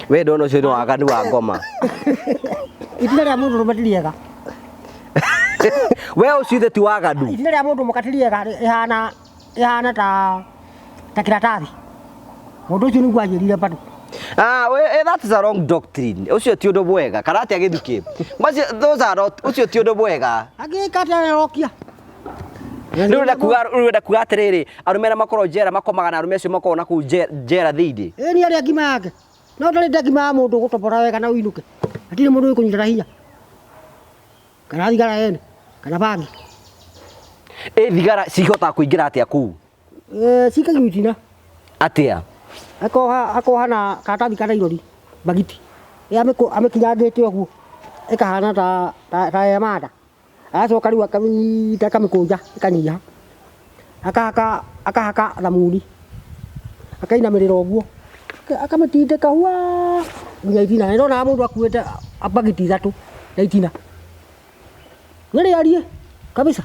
We ndona ũcio nĩ waganu wa ngoma. Itina rĩa mũndũ rĩmati리ega. We ũcio ithe ti waganu. Itina rĩa mũndũ mũkatiriega ihana ta kĩratathi. Mũndũ ũcio nĩguo anjĩrire bado. That is a wrong doctrine. Ucio ti undu mwega. Kana atia Gĩthuki. Those are not. Ucio ti undu mwega. Agĩkata rokia. Rĩu ndekuga atĩrĩrĩ, arũme arĩa makorwo njera makomaga na arũme acio makorwo na kũu njera thĩinĩ. Nĩ arĩa ngima yake. No ndarĩ ngima ya mũndũ gũtobora wega na ũinũke. Hatirĩ mũndũ ũkũnyita hinya. Kana thigara yene. Kana bangi. Thigara cihotaga kũingĩra atĩa kũu? Cikagio itina. Atĩa? Akoha na katathi kana irori bagiti. Amekinyangĩte ũguo. Ikahana ta yamada. Acoka rĩu akamĩnyita akamĩkũnja ikanyiha. Akahaka thamuni. Akainamĩrĩra ũguo. Akamĩtindĩka hua. Nginya itina. Nĩndona mũndũ akuĩte bagiti 3 na itina. Nĩ rĩarie kabisa.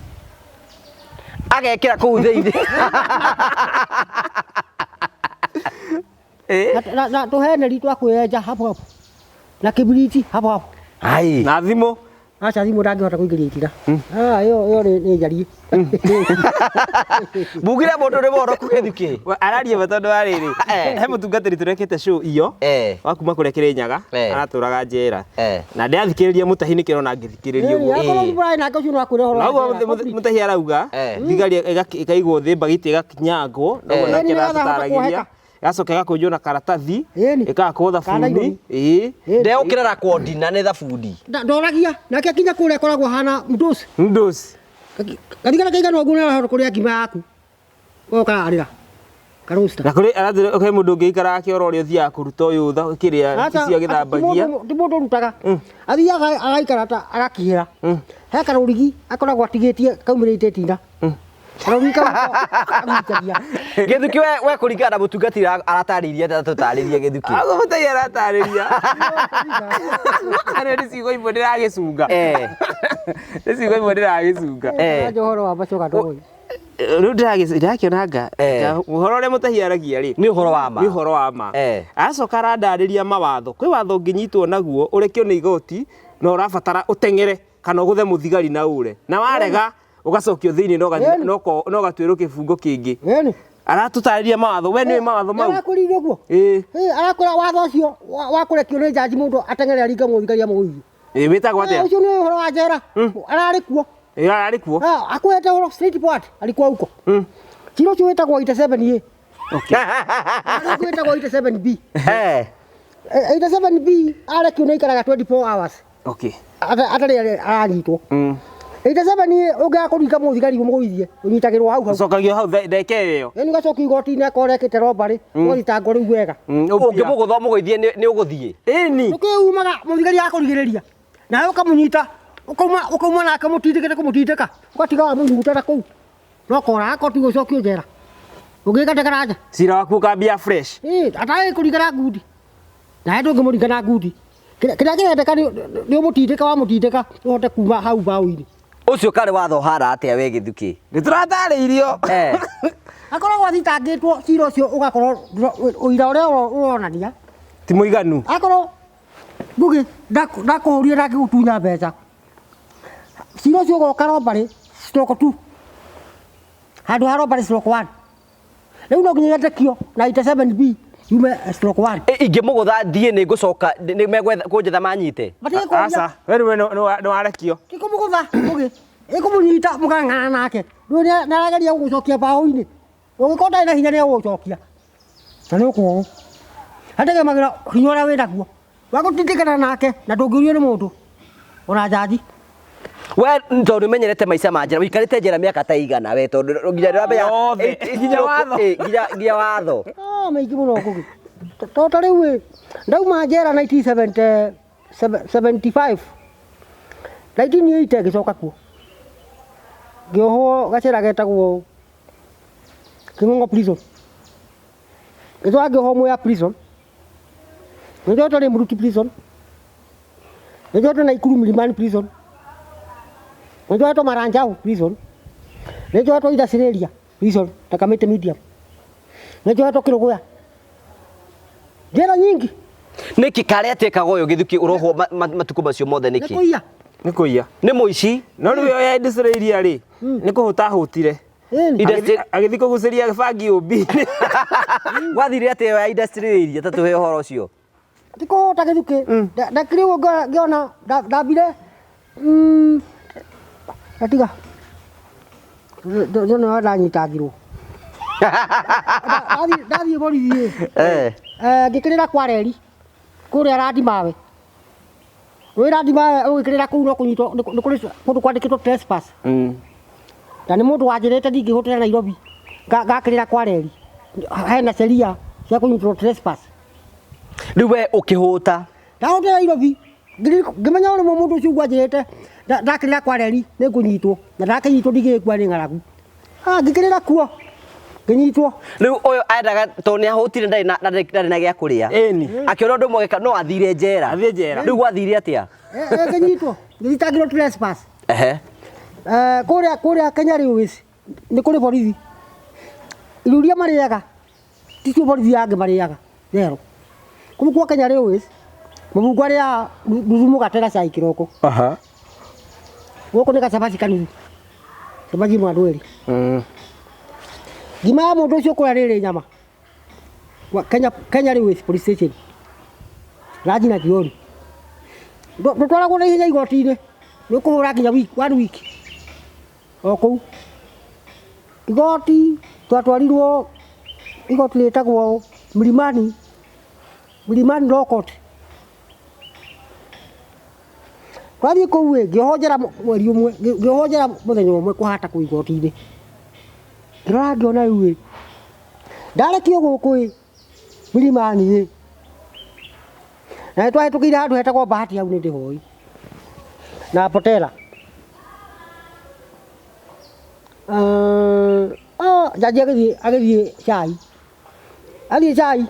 Agekĩra kũu thĩinĩ. Na tuheneri twakwĩenja hapo hapo. Na kibiriti hapo hapo. Ai. Na thimũ. Acha thimũ ndangĩhota kũingĩria itina. Yo nĩ njarie. Mbugire mũndũ nĩ moroku Gĩthuki. Araria batondo wa rĩrĩ. He mũtungatĩri tũrekete show iyo. Wa kuma kũrĩa Kĩrĩnyaga. Aratũraga njera. Na ndathikĩrĩria mũtahi nĩ kĩrona ngĩthikĩrĩria ũguo. Akorwo Brian nake ũcio no akwĩra ũhoro. Naguo mũtahi arauga thigari ĩkaigwo thĩ bagiti ĩgakinyangwo. Naguo nake aratũtaragĩria. Yacoka ĩgakũnjwo na karatathi. Ĩkahakwo thabuni. Ndeũkĩra na kondina nĩ thabuni. Ndoragia nake akinya kũrĩa akoragwo hana mdosi. Mdosi. Kathigara kaigana ũguo nĩ ahoro kũrĩa ngima yaku. Kararĩra. Karosta. Na kũrĩ arathire okay mũndũ ũngĩikara akĩora ũrĩa ũthiaga kũruta ũyũ kĩrĩa cia gĩthambagia. Ti mũndũ ũrutaga. Athiaga agaikara ta agakĩhĩra. He karũrigi akoragwo atigĩtie kaumĩrĩte tina. Gĩthuki we kũringana na mũtungatĩri aratarĩirie atĩa tũtarĩrie Gĩthuki. Mũtahi aratarĩria. Arĩ nĩ ciugo imwe ndĩragĩcunga. Nĩ ciugo imwe ndĩragĩcunga. Ũhoro wa macoka ndũĩ. Rĩu ndĩrakĩonanga ũhoro ũrĩa mũtahi aragia rĩ. Nĩ ũhoro wa ma. Nĩ ũhoro wa ma. Aracoka arandarĩria mawatho. Kwĩ watho ũngĩnyitwo naguo ũrekio nĩ igoti na ũrabatara ũteng'ere kana ũgũthe mũthigari na ũre. Na warega ũgacokio thĩinĩ no gatuĩrwo kĩbungo kĩngĩ. Aratũtarĩria mawatho. We nĩ mawatho mau. Arakũrire ũguo. Arakũra watho ũcio wa kũrekio nĩ jaji mũndũ ateng'ere aringa mũthigari amũgũithie. Wĩtagwo atĩa? Ũcio nĩ ũhoro wa njera. Ararĩ kuo. Ararĩ kuo. Akwete ũhoro street part alikuwa huko. Kilo ũcio wĩtagwo 87A. Okay. Wĩtagwo 87B. 87B arekio nĩ ikaraga 24 hours. Okay. Atari aranyitwo. 87 ũngĩakũringa mũthigari ũmũgũithie ũnyitagĩrwo hau hau. Ũcokagio hau ndeke ĩyo. Nĩ gacoki igoti-inĩ akorekete robbery ũgũthitangwo rĩu wega. Ũngĩmũgũtha ũmũgũithie nĩ ũgũthiĩ. Ĩni. Nĩkĩumaga mũthigari akũrigĩrĩria. Nawe ũkamũnyita ũkauma nake mũtindĩkĩte kũmũtindĩka. Ũgatiga wa mũnyitana kũu. No kora akoti gũcokio njera. Ũngĩkate karaja. Cira waku ũkambia fresh. Atari kũringana ngundi. Nawe ndũngĩmũringana ngundi. Kĩrĩa kĩrendeka nĩ ũmũtindĩka wa mũtindĩka ũhote kuma hau mbaũ-inĩ. Ũcio karĩ watho hara atĩa we Gĩthuki? Nĩtũratarĩirio. Akoragwo athitangĩtwo cira ũcio ũgakorwo ũira ũrĩa ũronania ti mũiganu. akorwo Ngugi ndakũhũrire ndakĩgũtunya mbeca cira ũcio ũgoka robbery stroke 2 handũ ha robbery stroke 1 rĩu no nginya yandĩkio 97B yume stroke 1. Ingĩmũgũtha thiĩ nĩ ngũcoka nĩ megwetha kũnjetha manyite. Aca we nĩ warekio. Kĩkũmũgũtha Ngugi ĩkũmũnyita mũkang'ana nake nĩarageria gũgũcokia mbaũ-inĩ ũngĩkorwo ndarĩ na hinya nĩegũgũcokia na nĩũkuohwo ategemagĩra hinya ũrĩa wĩ naguo wa gũtindĩkana nake na ndũngĩũrio nĩ mũndũ ona jaji. We tondũ nĩmenyerete maica ma njera ũikarĩte njera mĩaka ta igana we tondũ nginya nginya watho maingĩ mũno Ngugi tota rĩu ndauma njera 1975 1980 ngĩcoka kuo ngĩohwo gacĩra getagwo King'ong'o prison ngĩcoka ngĩohwo Mwea prison ngĩcoka Rĩmuruti prison ngĩcoka Naikuru Milimani prison ngĩcoka Maranjau prison ngĩcoka Ithacĩrĩria prison ta Kamĩtĩ medium ngĩcoka Kĩrũgũya njera nyingi. Nĩkĩ karĩa atekaga ũyũ Gĩthuki ũrohwo matukũ macio mothe nĩkĩ? Nĩ kũiya. Nĩ mũici. No rĩu oya industry-iria rĩ nĩ kũhũta hũtire. Agĩthiĩ kũgucĩria bangi ũmbi-inĩ. Wathire atĩ oya industry-iria ta tũhe ũhoro ũcio. Ti kũhũta Gĩthuki ndakĩrĩ ũguo ngĩona ndambire atiga ndio ndanyitangirwo ndathiĩ borithi ngĩkĩrĩra Kwareri kũrĩa Randimawe wĩ Randimawe ũgĩkĩrĩra kũu no kũnyitwo nĩ kũrĩ kũndũ kwandĩkĩtwo trespass na nĩ mũndũ wanjĩrĩte ndingĩhũtĩra Nairobi ngakĩrĩra Kwareri hena sheria cia kũnyitwo trespass. Rĩu we ũkĩhũta ndahũtĩra Nairobi ngĩmenya ũrĩ mũndũ ũcio ngwanjĩrĩte ndakĩrĩra Kwareri nĩ ngũnyitwo na ndakĩnyitwo ndigĩkua nĩ ng'aragu ngĩkĩrĩra kuo ngĩnyitwo. Rĩu ũyũ endaga tondũ nĩahũtire ndarĩ na gĩa kũrĩa akĩona ũndũ ũmwe no athire njera. Rĩu gwathire atĩa? Ngĩnyitwo ngĩthitangĩrwo trespass kũrĩa Kenya Railways nĩ kũrĩ borithi irio iria marĩaga ticio borithi angĩ marĩaga zero kũu kwa Kenya Railways mũbungu arĩa nuthu mũgate na cai kĩroko gũkũ nĩ gacabaci kanuthu cabaci mwandu erĩ ngima ya mũndũ ũcio kũrĩa rĩrĩ nyama Kenya Railways police station Raji na Kioni ndũtwaragwo na ihenya igoti-inĩ nĩ ũkũhũra nginya one week o kũu igoti twatwarirwo igoti rĩtagwo Milimani Law Court twathiĩ kũu ngĩohwo njera mweri ũmwe ngĩohwo njera mũthenya ũmwe kũhata kũu igoti-inĩ ngĩrora ngĩona rĩu ndarekio gũkũ Milimani na twahĩtũkĩire handũ hetagwo Bahati hau nĩ ndĩhoi na Potela jaji agĩthiĩ cai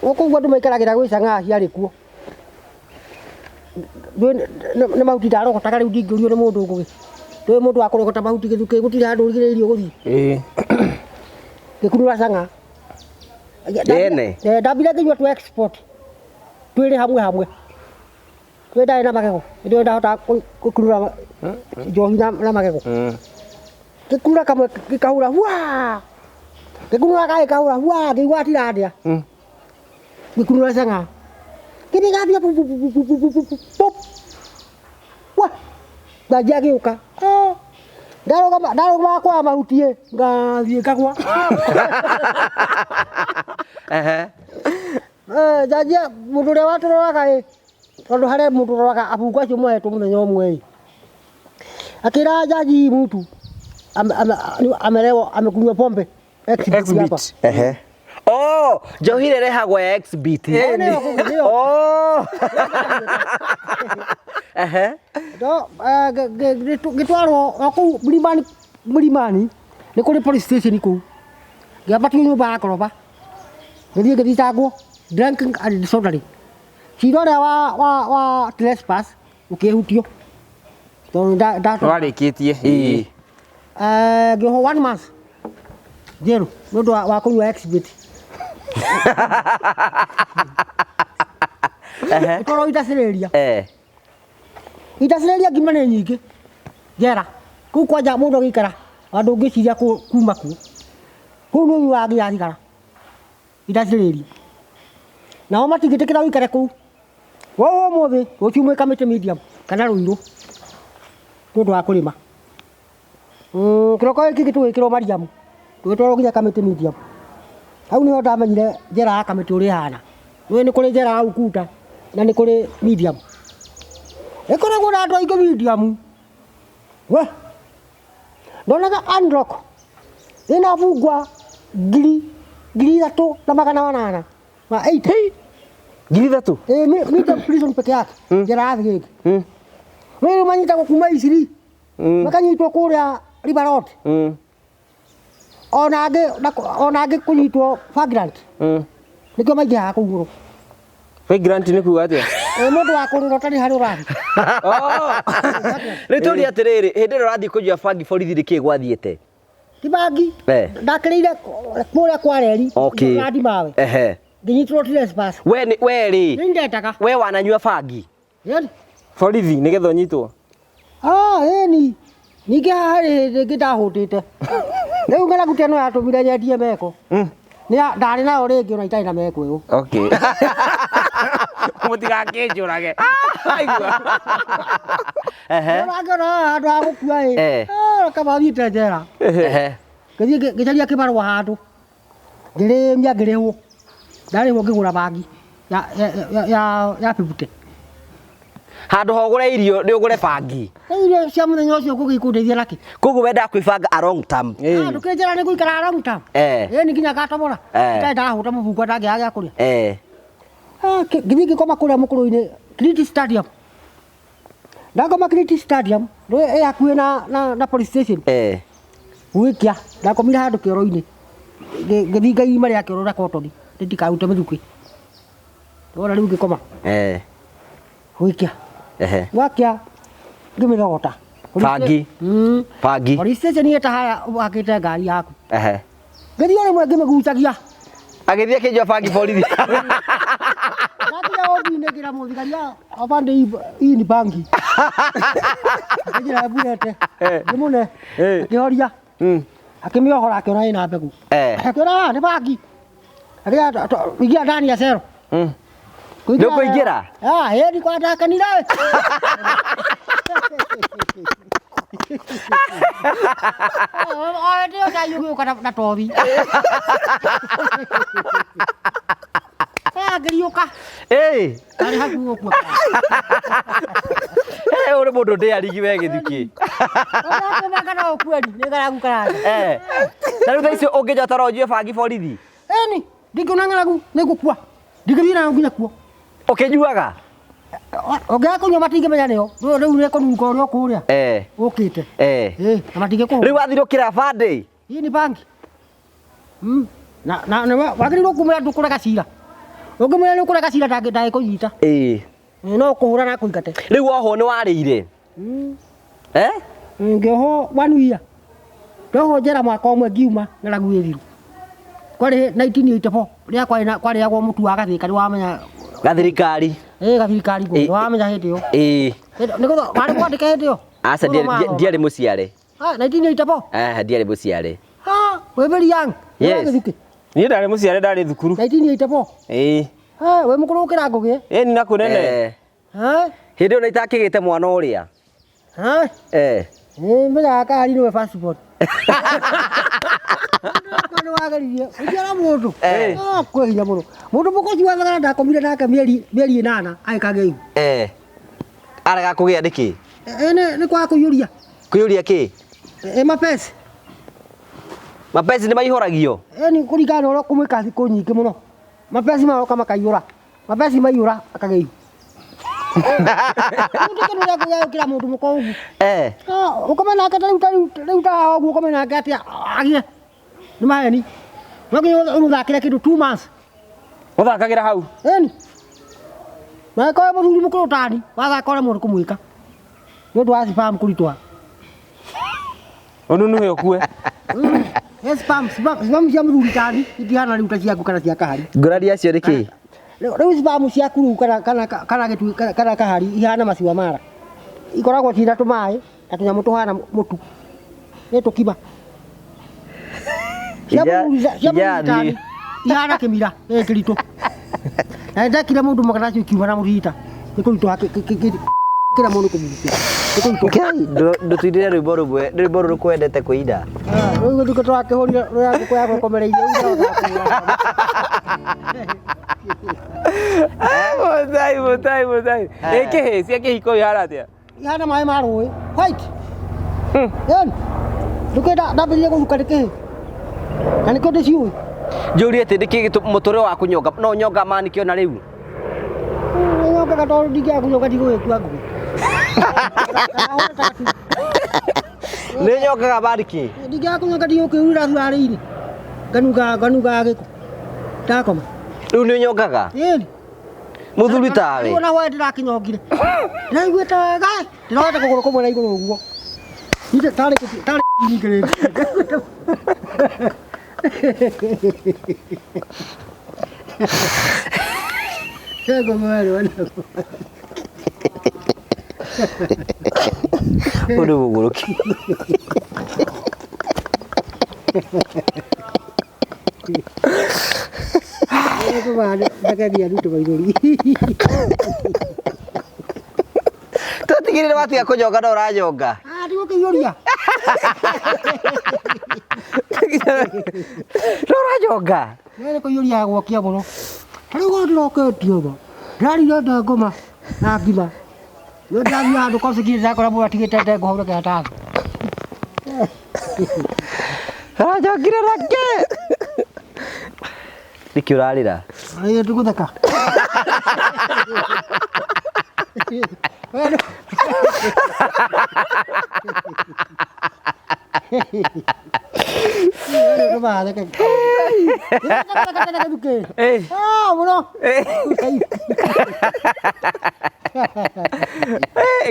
gũkũ andũ maikaragĩra gwĩcang'aa ciarĩ kuo nĩ mahuti ndarogotaga rĩu ndingĩũrio nĩ mũndũ Ngugi ndũĩ mũndũ wa kũrogota mahuti Gĩthuki gũtirĩ handũ ũrigĩrĩirio gũthiĩ ngĩkurura cang'aa ndambire ngĩnyua tu export twĩrĩ hamwe twĩ ndarĩ na magego nĩndĩo ndahota gũkurura njohi na magego ngĩkurura kamwe gĩkahũra ngĩkurura kaĩ kahũra ngĩigua atirandĩa ngĩkurura cang'aa ngĩthigambia nganjia gĩũka ndarũgama kwa mahuti ngathiĩ ngagwa njanjia mũndũ ũrĩa watũroraga tondu hare mundu roraga abungu acio mohetwo muthenya umwe akira jaji mtu amelewa amekunywa pombe exhibit oh njohire rehagwo ya exhibit oh do gitwaro aku mlimani ni kuri police station ku gapati nyumba ya koroba githii tagwo drinking and disorderly cirore wa trespass ukihutio to warikitie ngeho 1 month jero ndu wa kunywa exhibit ikoro itaciriria itaciriria ngimane nyingi jera ku kwanja mundu gikara andu ngiciria kuma ku ku nyu wa githigara itaciriria nao matigitikira wikare ku wo muthi uciumwe kamite medium kana ruiru ndu wa kurima kiroko iki gitwikirwo mariamu twitwaro nginya kamite medium hau niho ndamenyire njera ya kamite uri hana we ni kuri njera ya ukuta na ni kuri medium ikoragwo na andu aingi medium we ndonaga unlock ina bungwa ngiri 3,800 ma 8 ngiri 3 medium prison peke yake njera ya thigiki wewe manyita kuma Isiri makanyitwo kuria River Road onage kunyitwo flagrant nikio maingi ha kuguru flagrant ni kuga atia mundu wa kurura tani hari urari rituri atiriri hindi ro rathi kujua bangi borithi riki gwathiete ti bangi ndakirire kuria kwa reri radi mawe nginyitwo trespass we ri ndetaga we wananyua bangi yeni borithi nigetha unyitwo eni nige hari ngindahutite riu ngara guteno yatumire nyendie meko ni ndari nayo ringi ona itai na meko iyo okay mutigakinjurage aigua ngora andu agukua kama thiite njera ngicaria kibarua handu ngirimia ngirihwo ndarihwo ngigura bangi ya 50 handu hogure irio ni ugure bangi irio cia muthenya ucio kugikundeithia naki koguo wenda kwibanga a long term ndukinjira ni guikara long term ni nginya gatomora ndai ndahuta mubungu ndangiaga kuria ngithi ngikoma kuria mukuru-ini Kriti Stadium ndakoma Kriti Stadium hakuhi na police station wikia ndakomire handu kioro-ini ngithi ngaima ria kioro ria cotton ndikarute mithuki ndona riu ngikoma wikia wakia ngimirogota bangi police station yeta haya wakite ngari yaku ngithi rimwe ngimigucagia agithie kinjwa bangi borithi natia obine ngira muthigaria abande hii ni bangi ngira burete ngimune akihoria akimiohora akiona ina mbegu akiona ni bangi agia ingia ndani ya cero ndio kuingira ni kwa ndakanira ndio kayugi kana tobi ngiriuka ari hakuo kwa uri mundu ndi arigi we githiki kana okweli ni gara gukara na riu icio ungijota ronjue bangi borithi ni ndikuna ngaragu ni gukua ndikirira nginya kuo ukinyuaga ongeakunywa matinge menya niyo riu ni kununga urio kuria ukite na matinge ku riu athirukira bande hii ni bangi na wagirirwo kumira ndukurega cira ungimwira ni ukurega cira ndangidai kunyita no kuhura na kuingate riu oho ni warire ngioho 1 year ndoho njera mwaka umwe ngiuma na ragu ithiru kwari 1984 ria kwari agwo mutu wa gathikari wamenya gathirikari gathirikari go wamenya hindi yo niko wari kwandika hindi yo asa ndiari muciare 1984 ndiari muciare we very young ni ndari muciare ndari thukuru 1984 we mukuru ukira ngugi ni na kunene hindi ona itakigite mwana uria menya kari no passport Kwani wageririe ukiara mundu kwehinya muno mundu mukoci wathaga ndakomire nake mieri 8 aikage arega kugia ndiki ni kwa kuyuria ki mapesi ni maihoragio ni kurigana ro kumwika thiku nyingi muno mapesi maroka makayura mapesi mayura akagei ndikeno ya kira mundu mukongu ukomena aka ta ogu ukomena aka atia agie ni maheni wagi umuthakira kindu 2 months uthakagira hau na kwa muthuri mukuru tani wathakora mundu kumwika ndu wa spam kuritwa onu nuhe okue spam cia muthuri tani itihana riu ta ciaku kana cia kahari ngurari acio riki riu spam ciaku riu kana kahari ihana maciwa mara ikoragwo cina tumai na tunyamu tuhana mutu ni tukiba tani ihana kimira kirito na ndakira mundu makanacio kiuma na muthita nikurito kira mundu kumukira ndutwindire rwimbo rumwe rwimbo ruru kwendete kuida riu ndiko twakihurira rwa kwako komereirie mutai eke cia kihiko ihana atia ihana mai ma rui white ndukenda ndambirie guruka ndiki na nikio ndiciui njuri ati ndiki mutore wa kunyonga no nyonga mani kio na riu nyonga gato ndikia kunyonga ndigwikua ngugi ni nyongaga bariki ndikia kunyonga ndio kiurira thwariri ganuga giko ndakoma riu ni nyongaga muthuri tawe ona we ndirakinyongire ndaiguite wega ndirahota kuguru kumwe na iguru uguo ite tari ngire Ego mwari wana uri buguruki ego mwari ndakagia ruto bairori tutigirire watiga kunyonga na uranyonga ndiko kiyuria uranyonga nene kuyuria gwokia muno rigo ndiroketio tho ndarire ndangoma na ngima yo ndathia handu kosikire ndakora mundu atigite ndengo hau reke hatathi aranyongire rake niki urarira ndigutheka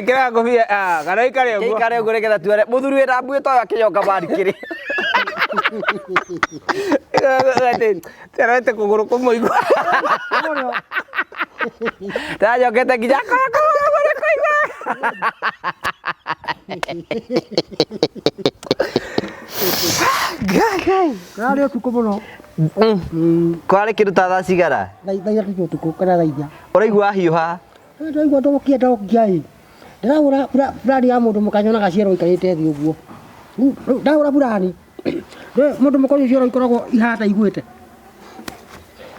kira ngobia kana ikare uguo ikare uguo reketha tuere muthuri wira mbuĩ toyo akinyonga barikiri terete kuguru kumwe igua ndanyongete nginya kuguru kuigua kari utuku muno kwari kindu ta thaa cigara thaithia tutuku kana thaithia uraigua hiuha ndaigua ndokia i ndĩrahũra burani ya mũndũ mũkanyona gaciaro ikarĩte thĩ ũguo ndahũra burani mũndũ mũkonyo ciaro ikoragwo ihata iguĩte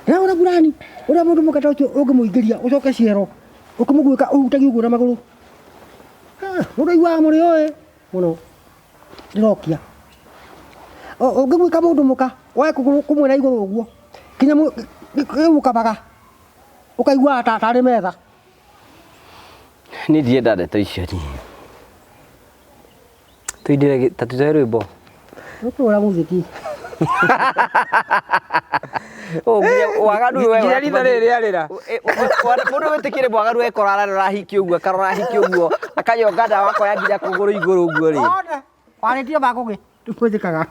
ndĩrahũra burani ũrĩa mũndũ mũkata ũcio ũngĩmũingĩria ũcoke ciero ũkĩmũguĩka ũhutagia ũguo na magũrũ mũndũ aiguaga mũrĩ oĩ mũno ndĩrokia ũngĩguĩka mũndũ mũka wae kũgũrũ kũmwe na igũrũ ũguo kinya gĩgũkabaga ũkaiguaga tarĩ metha ni ndienda ndeto icio ni tuindire tatutoe rwimbo ũkũra muziki waganu nginya ritha rĩrĩ rĩarĩra mũndũ wĩtĩkĩre mwaganu ekorara rũrahiki ũguo akarorahiki ũguo akanyonga ndawa akoya nginya kũgũrũ igũrũ ũguo rĩ warĩtio makũgĩ tũbũthĩkaga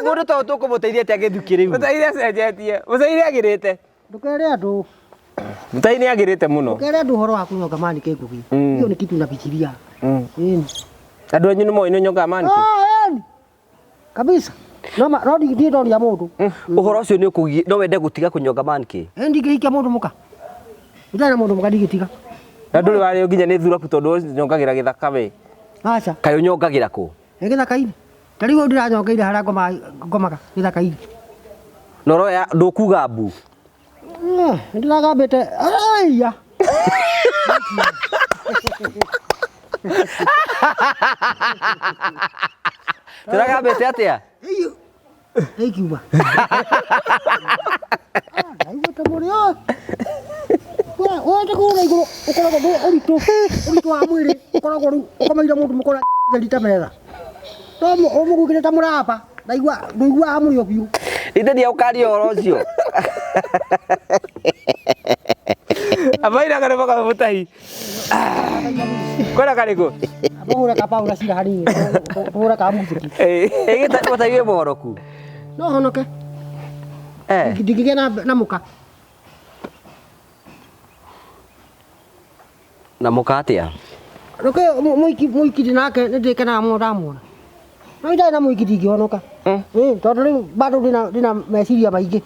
mũndũ to tũkũmũteithia atĩ agĩthuki rĩu mũtaire acenjetie mũtaire agĩrĩte ndũkere andũ mũtaire nĩ agĩrĩte mũno ndũkere andũ ũhoro wa kunyonga manike ngũgĩ hiyo nĩ kitu nafikiria andũ anyu nĩ moĩ nĩ nyonga manike kabisa no ndiĩ ndoria mũndũ ũhoro ũcio nĩ ũkũgie no wende gũtiga kũnyonga manike ndingĩhikia mũndũ mũka mũtarĩ na mũndũ mũka ndigĩtiga na ndũrĩ warĩo nginya nĩ thuraku tondũ nyongagĩra gĩthaka we Acha. Kayo nyongagira ku? Gĩthaka-inĩ. Ta rĩu ndĩranyongeire harĩa ngomaga gĩthaka-inĩ. Noro ya ndukuga mbu. Ndĩragambĩte aiya. Ndĩragambĩte atĩa? Eikiuga. Ndaigua ta mũrĩ oi. Wote kuona igũrũ ũkoragwo ũritũ wa mwĩrĩ ũkoragwo rĩu ũkomeire mũndũ mũkora rita metha. No ũmũgũkĩre ta mũrapa ndaiguaga mũrĩo biũ. Ithe nĩ ũkaria ũhoro ũcio. Abaira kana baka mutahi. Kora kariko. Abahura kapaura cira hanini. Tuhura ka muziki. Gĩta mũtahi wĩ mũhoroku. No honoke. Ndingĩgĩa na mũka. Na mũka atĩa? Roke mũiki nake nĩndĩkenaga mũno ndamuona. No itarĩ na mũiki ndingĩhonoka. Tondũ rĩu bado ndĩna meciria maingĩ.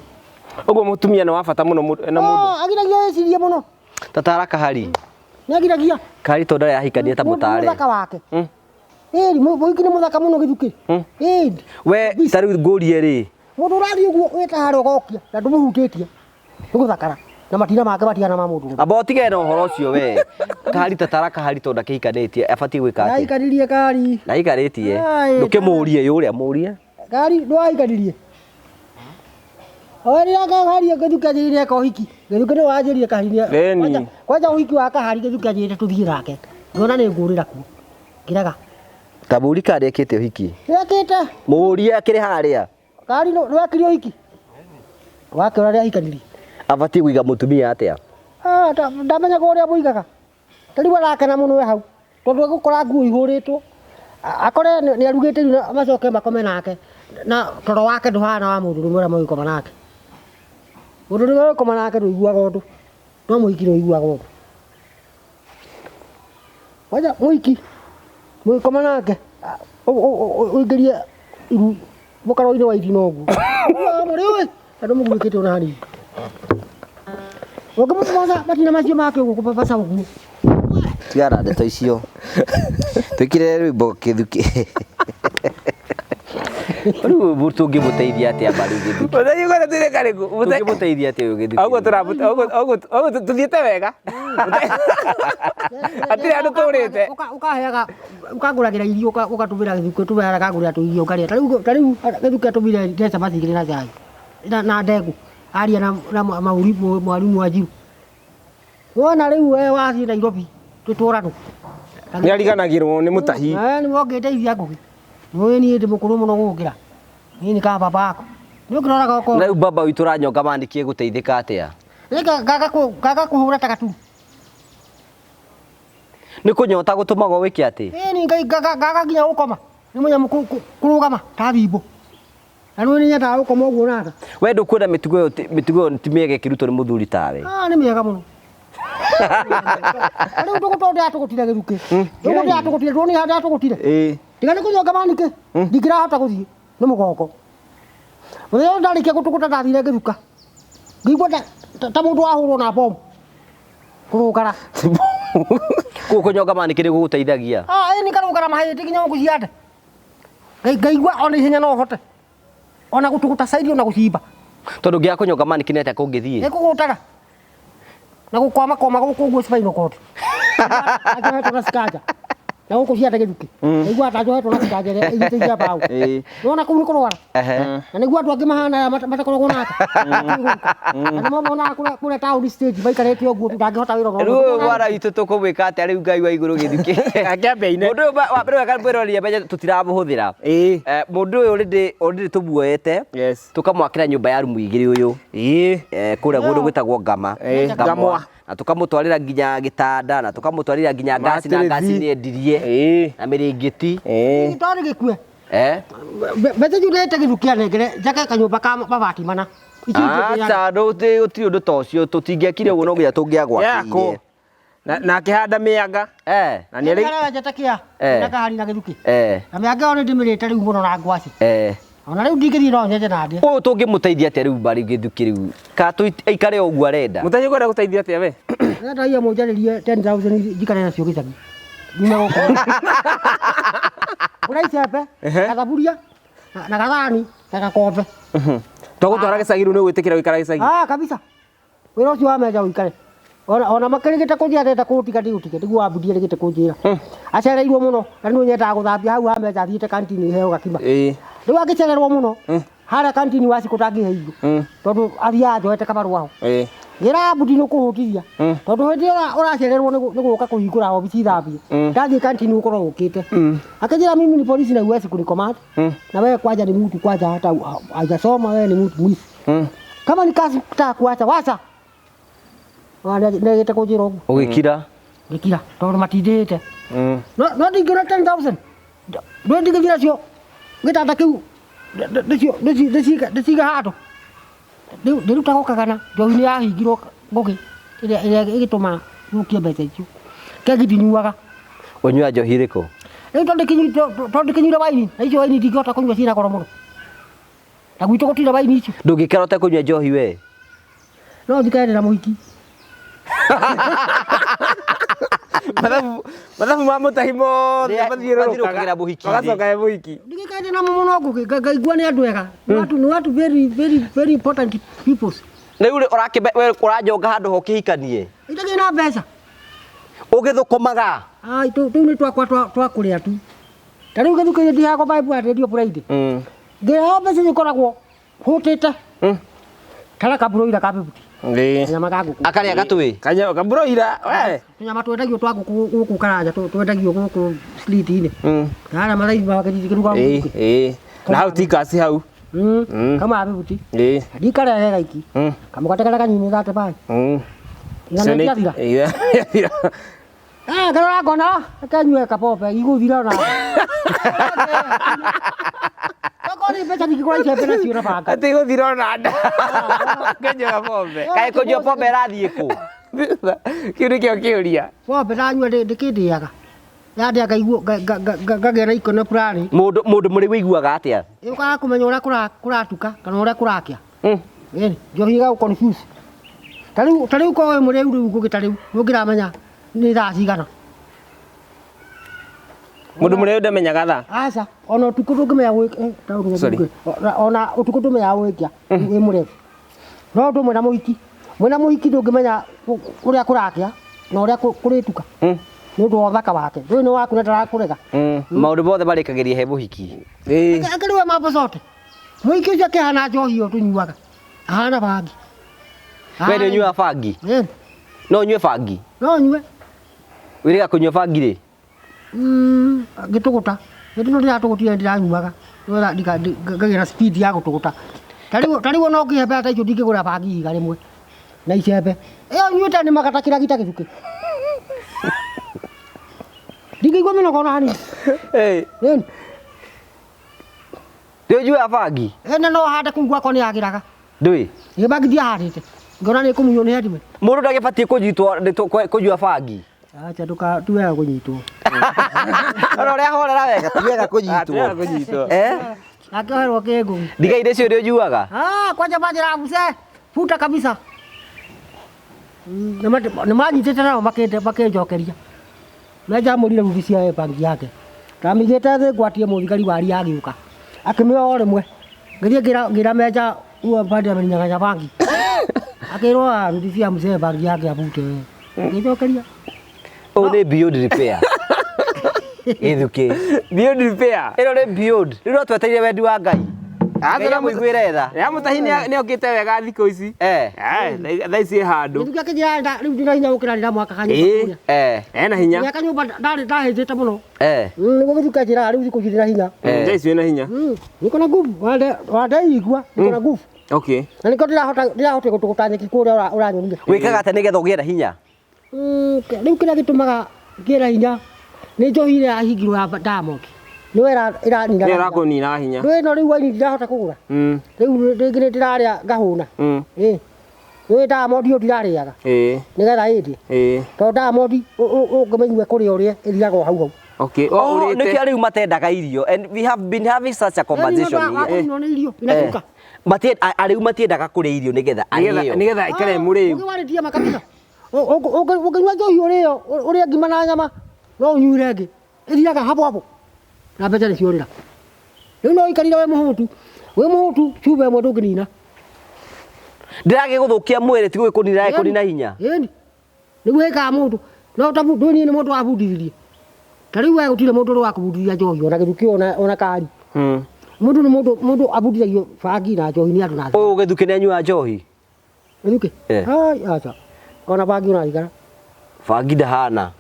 Ũguo mũtumia nĩ wa bata mũno na mũndũ. Agiragia ecirie mũno. Tatara Kahari. Nĩagiragia. Kahari tondũ arĩa ahikania ta mũtare. Mũthaka wake. Mũiki nĩ mũthaka mũno gĩthukĩ. We ta rĩu ngũrie rĩ. Mũndũ ũrathiĩ ũguo wĩta harĩa ũgokia na ndũmũhutĩtie. Nĩgũthakara. Na matina make matiana ma mũndũ. Amba ũtige na ũhoro ũcio we. Kahari Tatara Kahari tondũ akĩhikanĩtie abatiĩ gwĩka atĩa? Ahikanirie Kahari. Na aikarĩtie. Ndũkĩmũrie yũrĩa mũrie. Kahari ndwahikanirie. Oya Kahari gĩthukĩ anjĩrĩire eka ũhiki. Gĩthukĩ nĩ wanjĩrĩire Kahari. Kwanja ũhiki wa Kahari gĩthukĩ anjĩrĩire tũthiĩ nake. Ngona nĩ ngũrĩra kuo. Ngiraga. Taburi Kahari ekĩte ũhiki. Nĩekĩte. Mũrie akĩrĩ harĩa. Kahari nĩwekire ũhiki. Wake ũrĩa ahikanirie. Abatiĩ kũiga mũtumia atĩa? Ndamenya ũrĩa mũigaga. Tarĩu arakena mũno we hau. Tondũ egũkora nguo ihũrĩtwo. Akore nĩarugĩte rĩu macoke makome nake. Na toro wake ndũhana wa mũndũ ũrĩa mũgĩkoma nake. Mũndũ ũrĩa mũgĩkoma nake ndũiguaga ũndũ. No mũhiki ndũiguaga ũndũ. Waja mũhiki mũgĩkoma nake ũingĩrie iru mũkaro-inĩ wa irio ũguo. Mũrĩ ũĩ andũ mũgwĩkĩte ona hanini. Ũngĩmũtũmaga matina macio make ũguo kũbabaca ũguo. Tigara ndeto icio. Twĩkire rwĩmbo gĩthukĩ. Rĩu tũngĩmũteithia atĩa mbarĩ gĩthukĩ? Mũthenya ũyũ tũrĩ karĩkũ? Tũngĩmũteithia atĩa ũyũ gĩthukĩ? Ũguo tũthiĩte wega. Hatirĩ andũ tũrĩte. Ũkaheaga ũkagũragĩra irio ũgatũmĩra gĩthukĩ tũheaga kagũrĩra tũirio ũkarĩa. Ta rĩu gĩthukĩ atũmire mbeca matigĩrĩ na cai. Na ndengũ. Aria na mwarimũ Wanjiru. Wona rĩu we wathiĩ Nairobi twĩtũranũ. Nĩariganagĩrwo nĩ mũtahi. Nĩ wongeteithia ngũgĩ. Nĩũĩ niĩ ndĩ mũkũrũ mũno gũkĩra. Niĩ nĩ ka baba wako. Nĩũkĩroraga ũko. Rĩu baba witũ Ranyonga mandikie gũteithĩka atĩa? Ngaga kũhũra ta gatu. Nĩ kũnyota gũtũmaga wĩke atĩ? Nĩ ngaga nginya gũkoma. Nĩ mũnyamũ kũrũgama ta thimbo. Na nĩ nyendaga gũkoma ũguo nada. We ndũkwenda mĩtugo ĩyo ti mĩega ĩkĩrutwo nĩ mũthuri tawe? Nĩ mĩega mũno. Rĩu ndũgũtondĩ atũgũtire gĩthukĩ. Ndũgũtĩ atũgũtire ndũroni handũ atũgũtire. Tiga nĩ kũnyonga manike. Ndingĩrahota gũthiĩ nĩ mũgongo. Mũthenya ũyũ ndarĩkia gũtũgũta ndathire ngĩruka. Ngĩigua ta mũndũ wahũrwo na bomu. Kũrũgara. Kũnyonga manike nĩ gũgũteithagia? Nĩ karũgara mahĩndĩ nginya gũciande. Ngaigua ona ihenya no hote. Ona gũtũgũta saidi ona gũcimba. Tondũ ngĩa kũnyonga manike nĩ atĩa kũngĩthiĩ? Nĩ kũgũtaga. Na gũkwama gũkũ ũguo spinal cord. Ajohetwo na cikaja. Na gũkũ ciande gĩthukĩ. Naigua ajohetwo na cikaja ĩrĩa ĩgĩteithia mbaũ. Nĩwona kũu nĩ kũrwara. Na nĩguo andũ angĩ mahana matakoragwo nake. Na nĩmo monaga kũrĩa taũni stage maikarĩte ũguo ndangĩhota wĩra ũno. Rĩu mwana witũ tũkũmwĩka atĩa rĩu Ngai wa igũrũ gĩthukĩ? Akĩambia-inĩ. Mũndũ ũyũ wa mbere akambĩrĩria mbeca tũtiramũhũthĩra. Mũndũ ũyũ already tũmuoyete. Tũkamwakĩra nyũmba ya rumu igĩrĩ ũyũ. Kũrĩa mũndũ gwĩtagwo Ngama. Ngamwa. Na tũkamũtwarĩra nginya gĩtanda na tũkamũtwarĩra nginya ngasi na ngasi nĩ endirie na mĩrĩngĩti. Tondũ gĩkue. Mbeca icio nĩte gĩthukĩ anengere njake kanyũmba ka mabati mana. Aca gũtirĩ ũndũ ta ũcio tũtingĩakire ũguo no nginya tũngĩagwakĩire. Na akĩhanda mĩanga. Na nĩ njata kĩa na Kahari na gĩthukĩ. Na mĩanga ĩyo nĩndĩmĩrĩte rĩu mũno na ngwacĩ. Ona rĩu ndingĩthiĩ no nyenje na ndĩa. Ũyũ tũngĩmũteithia atĩa rĩu mbarĩ gĩthukĩ rĩu? Ka tũikare ũguo arenda? Mũtahi ũkwenda gũteithia atĩa we? Ndĩrenda mũnjarĩrie 10,000 njikare nacio gĩcagi. nyuma huko. Kuna icepe, kathaburia na gathani, na gakombe. Twagutwara gicagi ni gwitikira wikara gicagi. Kabisa. Wira ucio wa meja uikare. Ona makirigite kunjira ndenda kutika ndiutike ndigu wambudie rigite kunjira. Acereirwo muno na ni nyenda guthambia hau ha meja thiite kantini heo gakima. Riu agicererwo muno. Hara kantini wasi kutangiheirwo. Tondu athia njoete kabaru aho. Ngira mbudi no kuhutiria. Tondu hindi uracererwo ni guka kuhingura obici thambie. Ndathie kantini ukorwo ukite. Akijira mimi ni polisi na uwezi kunicommand. Na wewe kwaja ni mtu kwaja hata hajasoma wewe ni mtu mwizi. Kama ni kazi kutaka kuacha wacha. Nagite kunjira uguo. Ugikira? Ngikira tondu matindite. No ndingĩona 10,000. Ndwe ndingĩgira cio. Gitanda kiu. Ndiciga handũ. Ndiruta gũkagana njohi nĩ yahingirwo ngũgĩ ĩrĩa ĩgĩtũma njukie mbeca icio. Kĩngĩ ndinyuaga. Ũnyua njohi ĩrĩkũ? Rĩu tondũ ndĩkĩnyuire waini na icio waini ndingĩhota kũnyua ciĩna goro mũno. Na gwitũ gũtirĩ waini icio. Ndũngĩkĩra ũtekũnyua njohi we? No thikaendera mũhiki. Mathabu ma mutahi mothe mathiũrũrũkagira mũhiki. Magacoka e mũhiki. Ndingĩkaende na mũno ngaigua nĩ andũ ega. Nĩ watu very important people. Rĩu ũranjonga handũ ho kĩhikanie? Itarĩ na mbeca. Ũgĩthũkũmaga? Ai tũu nĩ twakwa twa kũrĩa tu. Ta rĩu gĩthukĩire ndihago Bible radio Friday. Ngĩheo mbeca cikoragwo hũtĩte. Kara kabũrũira ka bibuti. Nyama ga ngũkũ. Akarĩa gatũĩ? Kabũrũira we. Nyama twendagio twa ngũkũ gũkũ Karanja twendagio gũkũ street-inĩ. Kana malaithi bakĩruga ngũkũ. Na hau tikasi hau. Kama bibuti. Ndikara hega iki. Kamũgate kanyinyi gate bai. Karora ngona akanyue kapope igũthira na. Koni mbeca ndingĩgũra icembe nacio na banga. Atĩ gũthira na nda. Kanyua pombe. Kaĩ kũnyua pombe ĩrathiĩ kũ? Kĩu nĩkĩo kĩũria. Pombe ndanyua ndĩkĩndĩaga. Yandĩa ngaigua ngagĩa na ikono fulani. Mũndũ mũrĩ wĩiguaga atĩa? Ũkaga kũmenya ũrĩa kũratuka kana ũrĩa kũrakĩa. Njohi ga confuse. Tarĩu ko we mũrĩu rĩu ngũgĩta rĩu ũngĩramenya nĩ thaa cigana. Mũndũ mũrĩu ndamenyaga thaa. Aca ona ũtukũ ndũngĩmenya gwĩka. Ona ũtukũ ndũmenya gwĩkia wĩ mũrefu. No ũndũ mwĩna mũhiki ndũngĩmenya ũrĩa kũrakĩa na ũrĩa kũrĩtuka. Nĩ ũndũ wa ũthaka wake. Ndũĩ nĩ waku na ndarakũrega. Maũndũ mothe marĩkagĩria he mũhiki. Akĩrĩwe mambo zote. Mũhiki ũcio akĩhana njohi ĩyo tũnyuaga. Ahana bangi. We nĩ ũnyuaga bangi? No ũnyue bangi? No nyue. Wĩrĩga kũnyua bangi rĩ? Ngĩtũgũta. Nĩndĩ ndiratũgũtire ndiranyuaga. Ngagĩa na speed ya gũtũgũta. Tarĩu no ngĩhe mbeca icio ndingĩgũra bangi ihiga rĩmwe. Na icembe. Ĩyo nyuĩte nĩ magata kĩragita gĩcukĩ. Ndingĩigua mĩnoga ona hanini. Ndĩ ũnyuaga bangi? Na no hande kũu gwakwa nĩ yagĩraga. Ndũĩ? Nĩ bangi ndiahandĩte. Ngona nĩ kũmunywo nĩ headman. Mũndũ ndagĩbatiĩ kũnyua bangi. Acha tuwega kũnyitwo. Ona ũrĩa horera wega ti wega kũnyitwo. Akĩoherwo kĩngũ. Ndiga-inĩ icio nĩ ũnyuaga? Kwanja banjĩra mzee. Futa kabisa. Nĩ manyitĩte nao makĩnjokeria. Menjamũrire ruthi cia bangi yake. Tamĩigĩte thĩ ngwatie mũthigari wari agĩũka. Akĩmĩoya rĩmwe. Ngĩthiĩ ngĩra menja uo bandi amenyaganya bangi. Akĩrwo ruthi cia mzee bangi yake abute. Ngĩnjokeria. Ũũ nĩ beyond repair. Gĩthukĩ. Beyond repair. Ĩno nĩ beyond. Rĩu no twetereire wendi wa Ngai. Ngai amũiguĩre tha. Ya mũtahi nĩ okĩte wega thikũ ici. Thaa ici handũ. Gĩthukĩ akĩnjĩra rĩu ndina hinya gũkĩra ndĩra mwaka kanyũmba kũrĩa. Ena hinya. Mwaka kanyũmba ndahĩnjĩte mũno. Nĩguo Gĩthukĩ anjĩra rĩu thikũ ici ndĩna hinya. Thaa ici wĩna hinya. Nĩko na nguvu. Wandeigua nĩko na nguvu. Okay. Na nĩko ndĩrahota gũtũgũta nyeki kũrĩa ũranyonire. Wĩkaga atĩa nĩgetha ũgĩe na hinya? Rĩu kĩrĩa gĩtũmaga ngĩe na hinya nĩ njohi ĩrĩa yahingirwo ya Diamond. Nĩyo ĩranina. Nĩyo ĩrakũnina hinya. Rĩu ĩno rĩu waini ndirahota kũgũra. Rĩu rĩngĩ nĩ ndĩrarĩa ngahũna. Rĩu Diamond yo ndirarĩaga. Nĩgetha ĩndĩ. Tondũ Diamond ũngĩmenyua kũrĩa ũrĩa ĩthiaga hau hau. Okay. Nĩkĩo rĩu matedaga irio and we have been having such a conversation here. Arĩu matiendaga kũrĩa irio nĩgetha arĩo. Nĩgetha ikare mũrĩu. Ũngĩwarĩtie makabisa. Ũngĩnyua njohi ũrĩa ngima na nyama no unyuire ngĩ ĩthiaga hapo na mbeca nĩciorĩra rĩu no ikarire wĩ mũhũtu cuba ĩmwe ndũngĩnina ndiragĩgũthũkia mwĩrĩ ti gũgĩkũnina kũnina hinya ĩni nĩguo ĩkaga mũndũ no ndũni nĩ mũndũ wabundithirie ta rĩu we gũtirĩ mũndũ wakũbundithia njohi ona gĩthukĩ ona kari mũndũ nĩ mũndũ abundithagio bangi na njohi nĩ andũ na ũyũ gĩthukĩ nĩ anyuaga njohi gĩthukĩ aca ona bangi ũnarigara bangi ndahana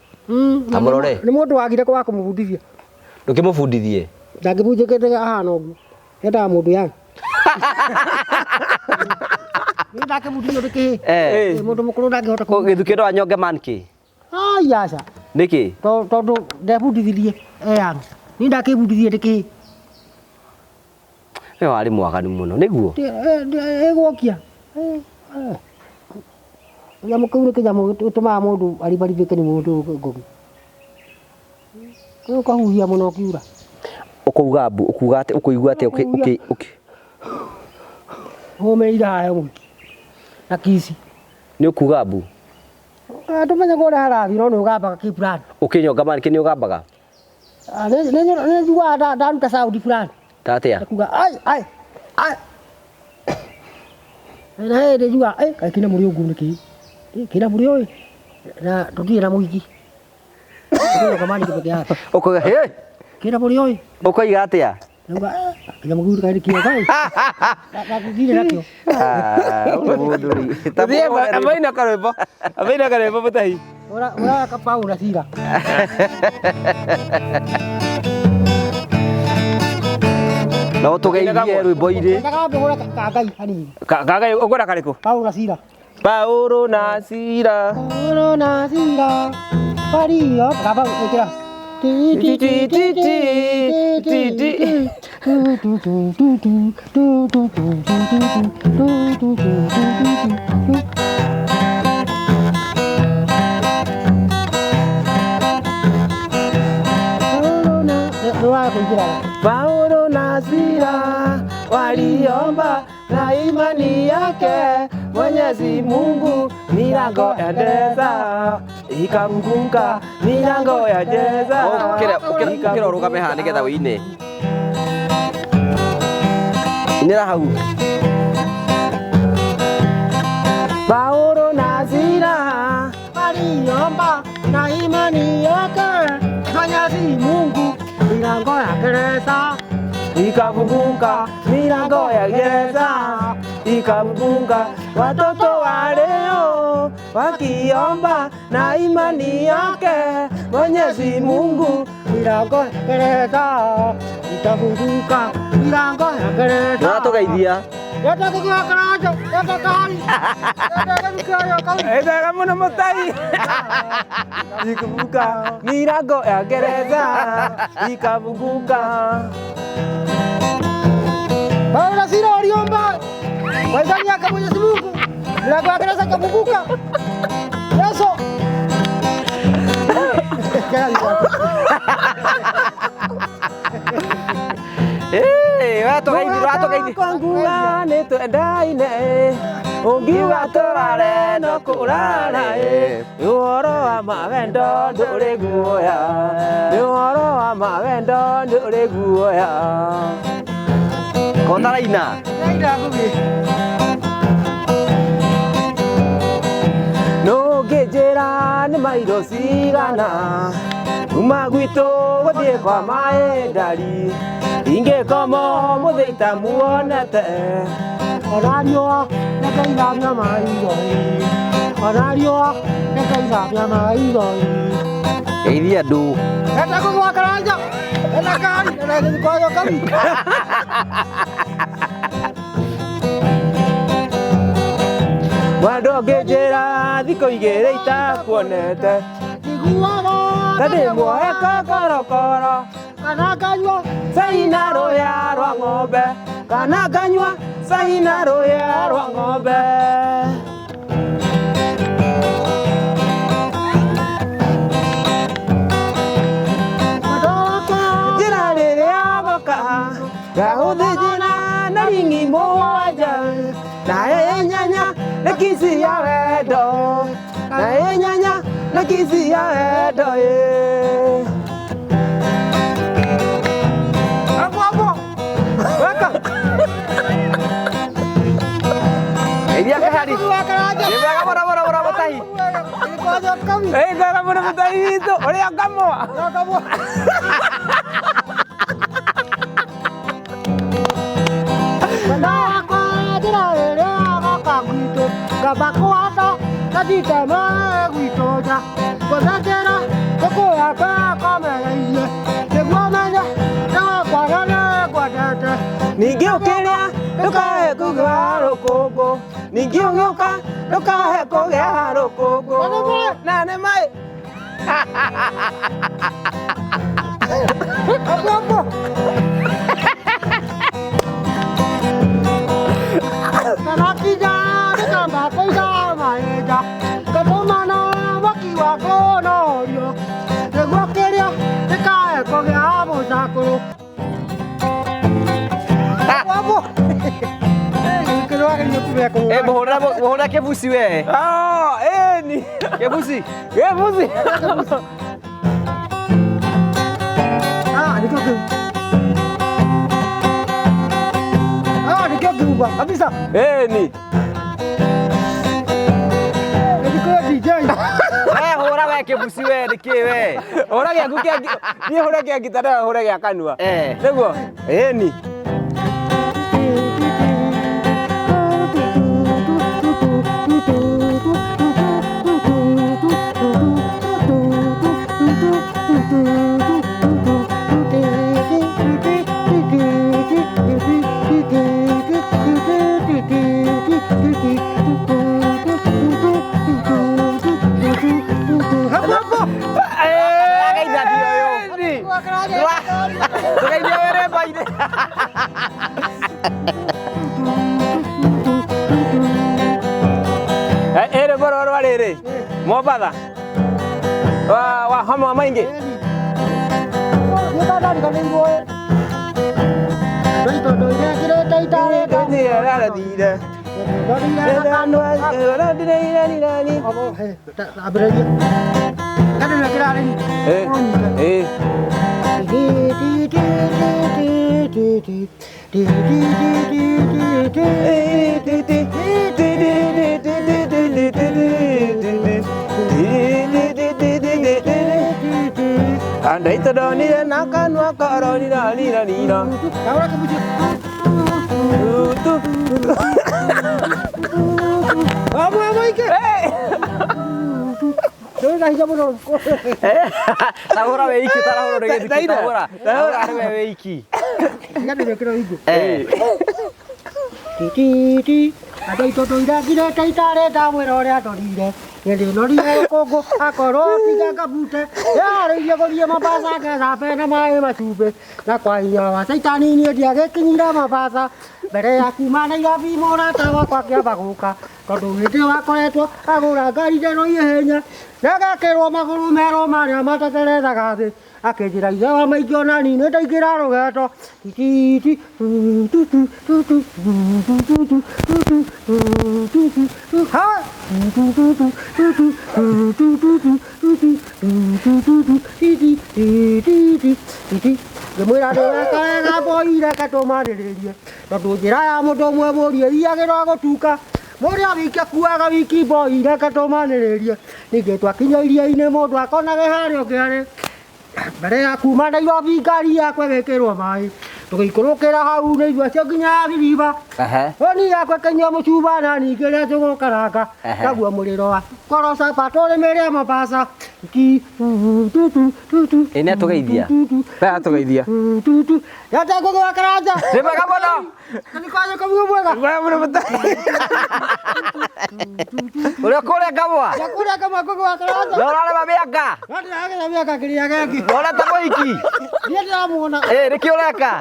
ta mũrore nĩ mũndũ wagire kwa kũmũbundithia ndũkĩmũbundithie ndangĩbunjĩkĩte ahana ũguo endaga mũndũ yang nĩ ndakĩbundithio ndĩkĩhĩ mũndũ mũkũrũ ndangĩhota gĩthukĩ no anyonge mankĩ aca nĩkĩ tondũ ndebundithirie yang nĩ ndakĩbundithie ndĩkĩhĩ we warĩ mwaganu mũno nĩguo ĩgwokia nyamũ kĩu nĩ kĩnyamũ gĩtũmaga mũndũ aribarithĩke nĩ mũndũ ngũgi ũkahuhia mũno ũkiura ũkauga mbu ũkũigua atĩa ũmĩrĩire haya mwiki na kisi nĩ ũkuga mbu tũmenyaga ũrĩa harathiĩ no nĩ ũgambaga kĩ fulani ũkĩnyonga mankĩ nĩ ũgambaga nĩ njugaga ndaruta saundi fulani ta atĩa kuga ai na hĩndĩ njugaga kaĩ kĩna mũrĩ ũguo nĩkĩ kĩna mũrĩ ũyũ na tũtirĩ na mũhiki ũkauga hĩ kĩna mũrĩ ũyũ ũkoiga atĩa Nunga, kanya muguru kaini kia kai. Nakugire nakyo. Muduri. Tapi abaina karebo butahi. Ora kapau na sira. No tugeithie rwimbo ire. Ndakabe gora kagai hani. Kagai ogora kareko. Paulo na sira. Paulo na sira. Paulo na sira. Pario, kaba ekira. Paulo na Sila waliomba na imani yake Mwenyezi Mungu milango ya gereza ikafunguka, milango ya gereza. Ukira urugame haha nigetha wine. Inera hau. Paulo na Sila waliomba na imani yake Mwenyezi Mungu milango ya gereza ikafunguka, milango ya gereza ikafunguka. Watoto wa leo wakiomba na imani yake Mwenyezi Mungu milango ya gereza ikafunguka, milango ya gereza. Na tugeithia. Yata kugwa karajo, yata kahari. Yata kugwa kahari. Eda muna motai. Ikafunguka, milango ya gereza ikafunguka. Paulo na Sila waliomba kwa imani yake Mwenyezi Mungu milango ya gereza ikafunguka. Yesu. Watogeithia kwanguga nĩ twendaine ũngiuga tũrare no kũrara nĩ ũhoro wa mawendo ndũrĩ guoya, nĩ ũhoro wa mawendo ndũrĩ guoya. Kotaraina. Nũngĩnjĩra nĩ mairo cigana kuma gwitũ gũthiĩ kwa maĩ ndari ingĩkomo mũthĩ itamuonete Onario nĩkaithamia maithori, onario nĩkaithamia maithori. Geithia andu. Yata kugwa karajo, yata kahari, yata gĩthikoyo kabi. Mwandũ ũngĩnjĩra thikũ igĩrĩ itakuonete Iguaga tandĩ muoe kokorokoro kana nganyua cai na rũya rwa ng'ombe, kana nganyua cai na rũya rwa ng'ombe. Njĩra rĩrĩa goka ngahũthĩnjĩra na ringi mũgwanja nayo inyanya nĩ kisi ya wendo, nayo inyanya nĩ kisi ya wendo. Ngega mũno mũtai witũ ũrĩa ngamũa. Kabakwata kaditama gwitoja kodakera kokoya kakameye tegwamanya kwagana kwadata Ningĩ ũkĩrĩa ndũkahe kũgĩa rũkũngũ. Ningĩ ũgĩũka ndũkahe kũgĩa rũkũngũ. Na nĩ maĩ. Kanakija kamba koida maeja katomana wakiwa konorio tegwakeria tekae kogea bozakoro wabo Muhũra kĩbuci we. Ĩni. Kĩbuci. Kĩbuci. Kabisa. Ĩni. Hũra we kĩbuci we nĩkĩ we. Hũra gĩaku kĩangĩ. Niĩ hũre kĩangĩ tara hũre gĩa kanua. Nĩguo. Ĩni. Tũgeithia wĩrĩmba-inĩ. Ĩrĩ bororo rĩrĩ. Mombatha. Wa hamwe maingĩ. Andai tadonire nakanwa karonira nira nira. Ahora que mucho. Vamos, Ike. Tahũra we iki tarahũra rĩgĩthiki tahũra. Tahũra we iki. Ngane kĩro igu. Ti. Andai totoira kire taitare tamwĩra ũrĩa atorire. Nĩndĩ norire Kongo akorwo tiga kabute. Yarĩirie gũthiĩ Mombasa gethabe na maĩ macumbe. Na kwa hinya wa caitani niĩ ndiagĩkinyire Mombasa. Mbere ya kuma Nairobi mũrata wakwa kĩamba gũka. Tondũ hĩndĩ wakoretwo agũra ngari njerũ ihenya. Na gakĩrwo magũrũ merũ marĩa mataterethaga thĩ. Akĩnjĩra ithe wa maingĩ ona niĩ nĩndaingĩra rũgendo. Ngĩmwĩra ndĩwekega boire katũmanĩrĩrie. Tondũ njĩra ya mũndũ ũmwe mũriĩ thiagĩrwo gũtuka. Mũrĩa wiki akuaga wiki boire katũmanĩrĩrie. Ningĩ twakinya iria-inĩ mũndũ akonage harĩa ũngĩarĩ. Mbere ya kuma Nairobi ngari yakwa ĩgĩkĩrwo maĩ. Tũgĩikũrũkĩra hau nĩ irio cio nginya Thiriba. Honi yakwa ĩkĩnyua mũcuba na ningĩ rĩa tũgũkaranga. Naguo mũrĩro wa koroca patũrĩmĩrĩa Mombasa. Nĩ atũgeithia. Atũgeithia. Yategũgwa karanja. Nĩ mwega mũno. Nĩkwanya kamuo mwega. Mwega mũno mũtai. Ũrĩa kũrĩa ngamwa. Kũrĩa ngamwa kũgwa karanja. Na ũrarema mĩanga. Ndĩragera mĩanga kĩrĩa gĩkĩ. Ona ta mũhiki. Niĩ ndĩramuona. Nĩkĩ ũreka?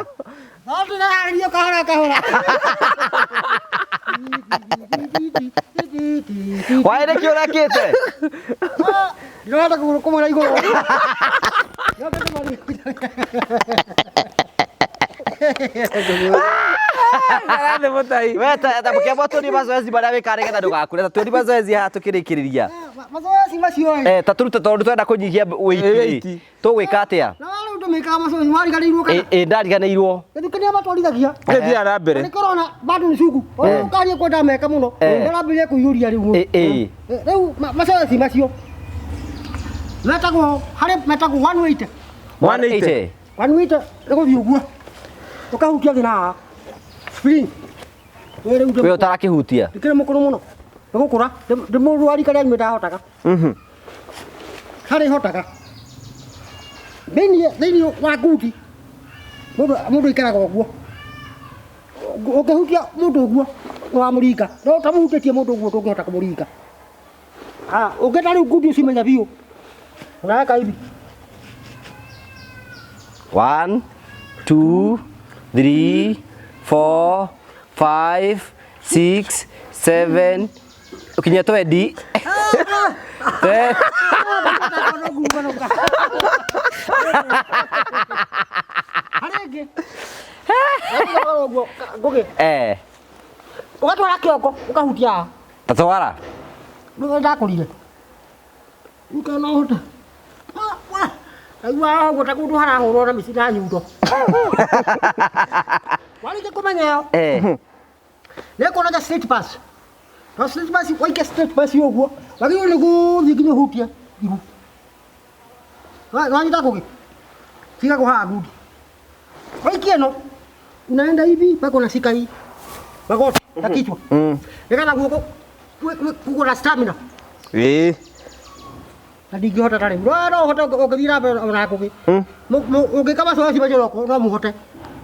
Ndĩraharĩria kahora kahora. Waĩ nĩkĩ ũrekĩte? Ndĩrenda kũmwĩra igũrũ. Nĩ mũtai. We ta mũkĩamba tuoni mazoezi marĩa wĩkaga nĩgetha ndũgakue. Ta tuoni mazoezi haha tũkĩrĩkĩrĩria. Mazoezi macio. Ta tũrute tondũ twenda kũnyihia weight. Tũgwĩka atĩa? Na rĩu ndũmĩkaga mazoezi wariganĩirwo kana? Ndariganĩirwo. Gĩthukania matwarithagia. Gĩthiaga na mbere. Nĩkĩrona bado nĩ cuku. Ũkaria kwenda meka mũno. Ndĩrambĩrĩria kũiyũria rĩu. Rĩu mazoezi macio Metagwo harĩ metagwo 180. 180. 180 nĩ gũthiĩ ũguo. Ũkahutia thina. Spring. Wewe utarakĩhutia. Ndikĩrĩ mũkũrũ mũno. Nĩ gũkũra. Ndĩmũrũari karĩa nyuĩ ndahotaga. Harĩ hotaga. Thĩinĩ wa ngundi. Mũndũ ikaraga ũguo. Ũkĩhutia mũndũ ũguo wa mũringa. No tamũhutĩtie mũndũ ũguo ndũngĩhota kũmũringa. Ũngĩta rĩu ngundi ũcimenya biũ. Unaweka hivi. 1 2 3 4 5 6 7 ukinya 20. Harenge. Ngoge. Ugatwara kĩongo ukahutia. Tatwara. Nĩ ndakũrire. Ukana hota. Aigua gũta kũndũ harahũrwo na mĩcira nyundo. Warĩkia kũmenya ĩyo. Nĩ kuonaga straight pass. Na straight pass waike straight pass ũguo. Wagĩrĩirwo nĩ gũthiĩ nginya ũhutie ihu. Wanyita kũgĩ. Fika kwa hagundi. Waikia ĩno. Unaenda hivi mpaka unashika hii. Magoti na kichwa. Nikana guoko kuko na stamina. Ndingĩhota tarĩ. No hota ũngĩthira mbere ona kũgĩ. Ũngĩka macoci macio no mũhote.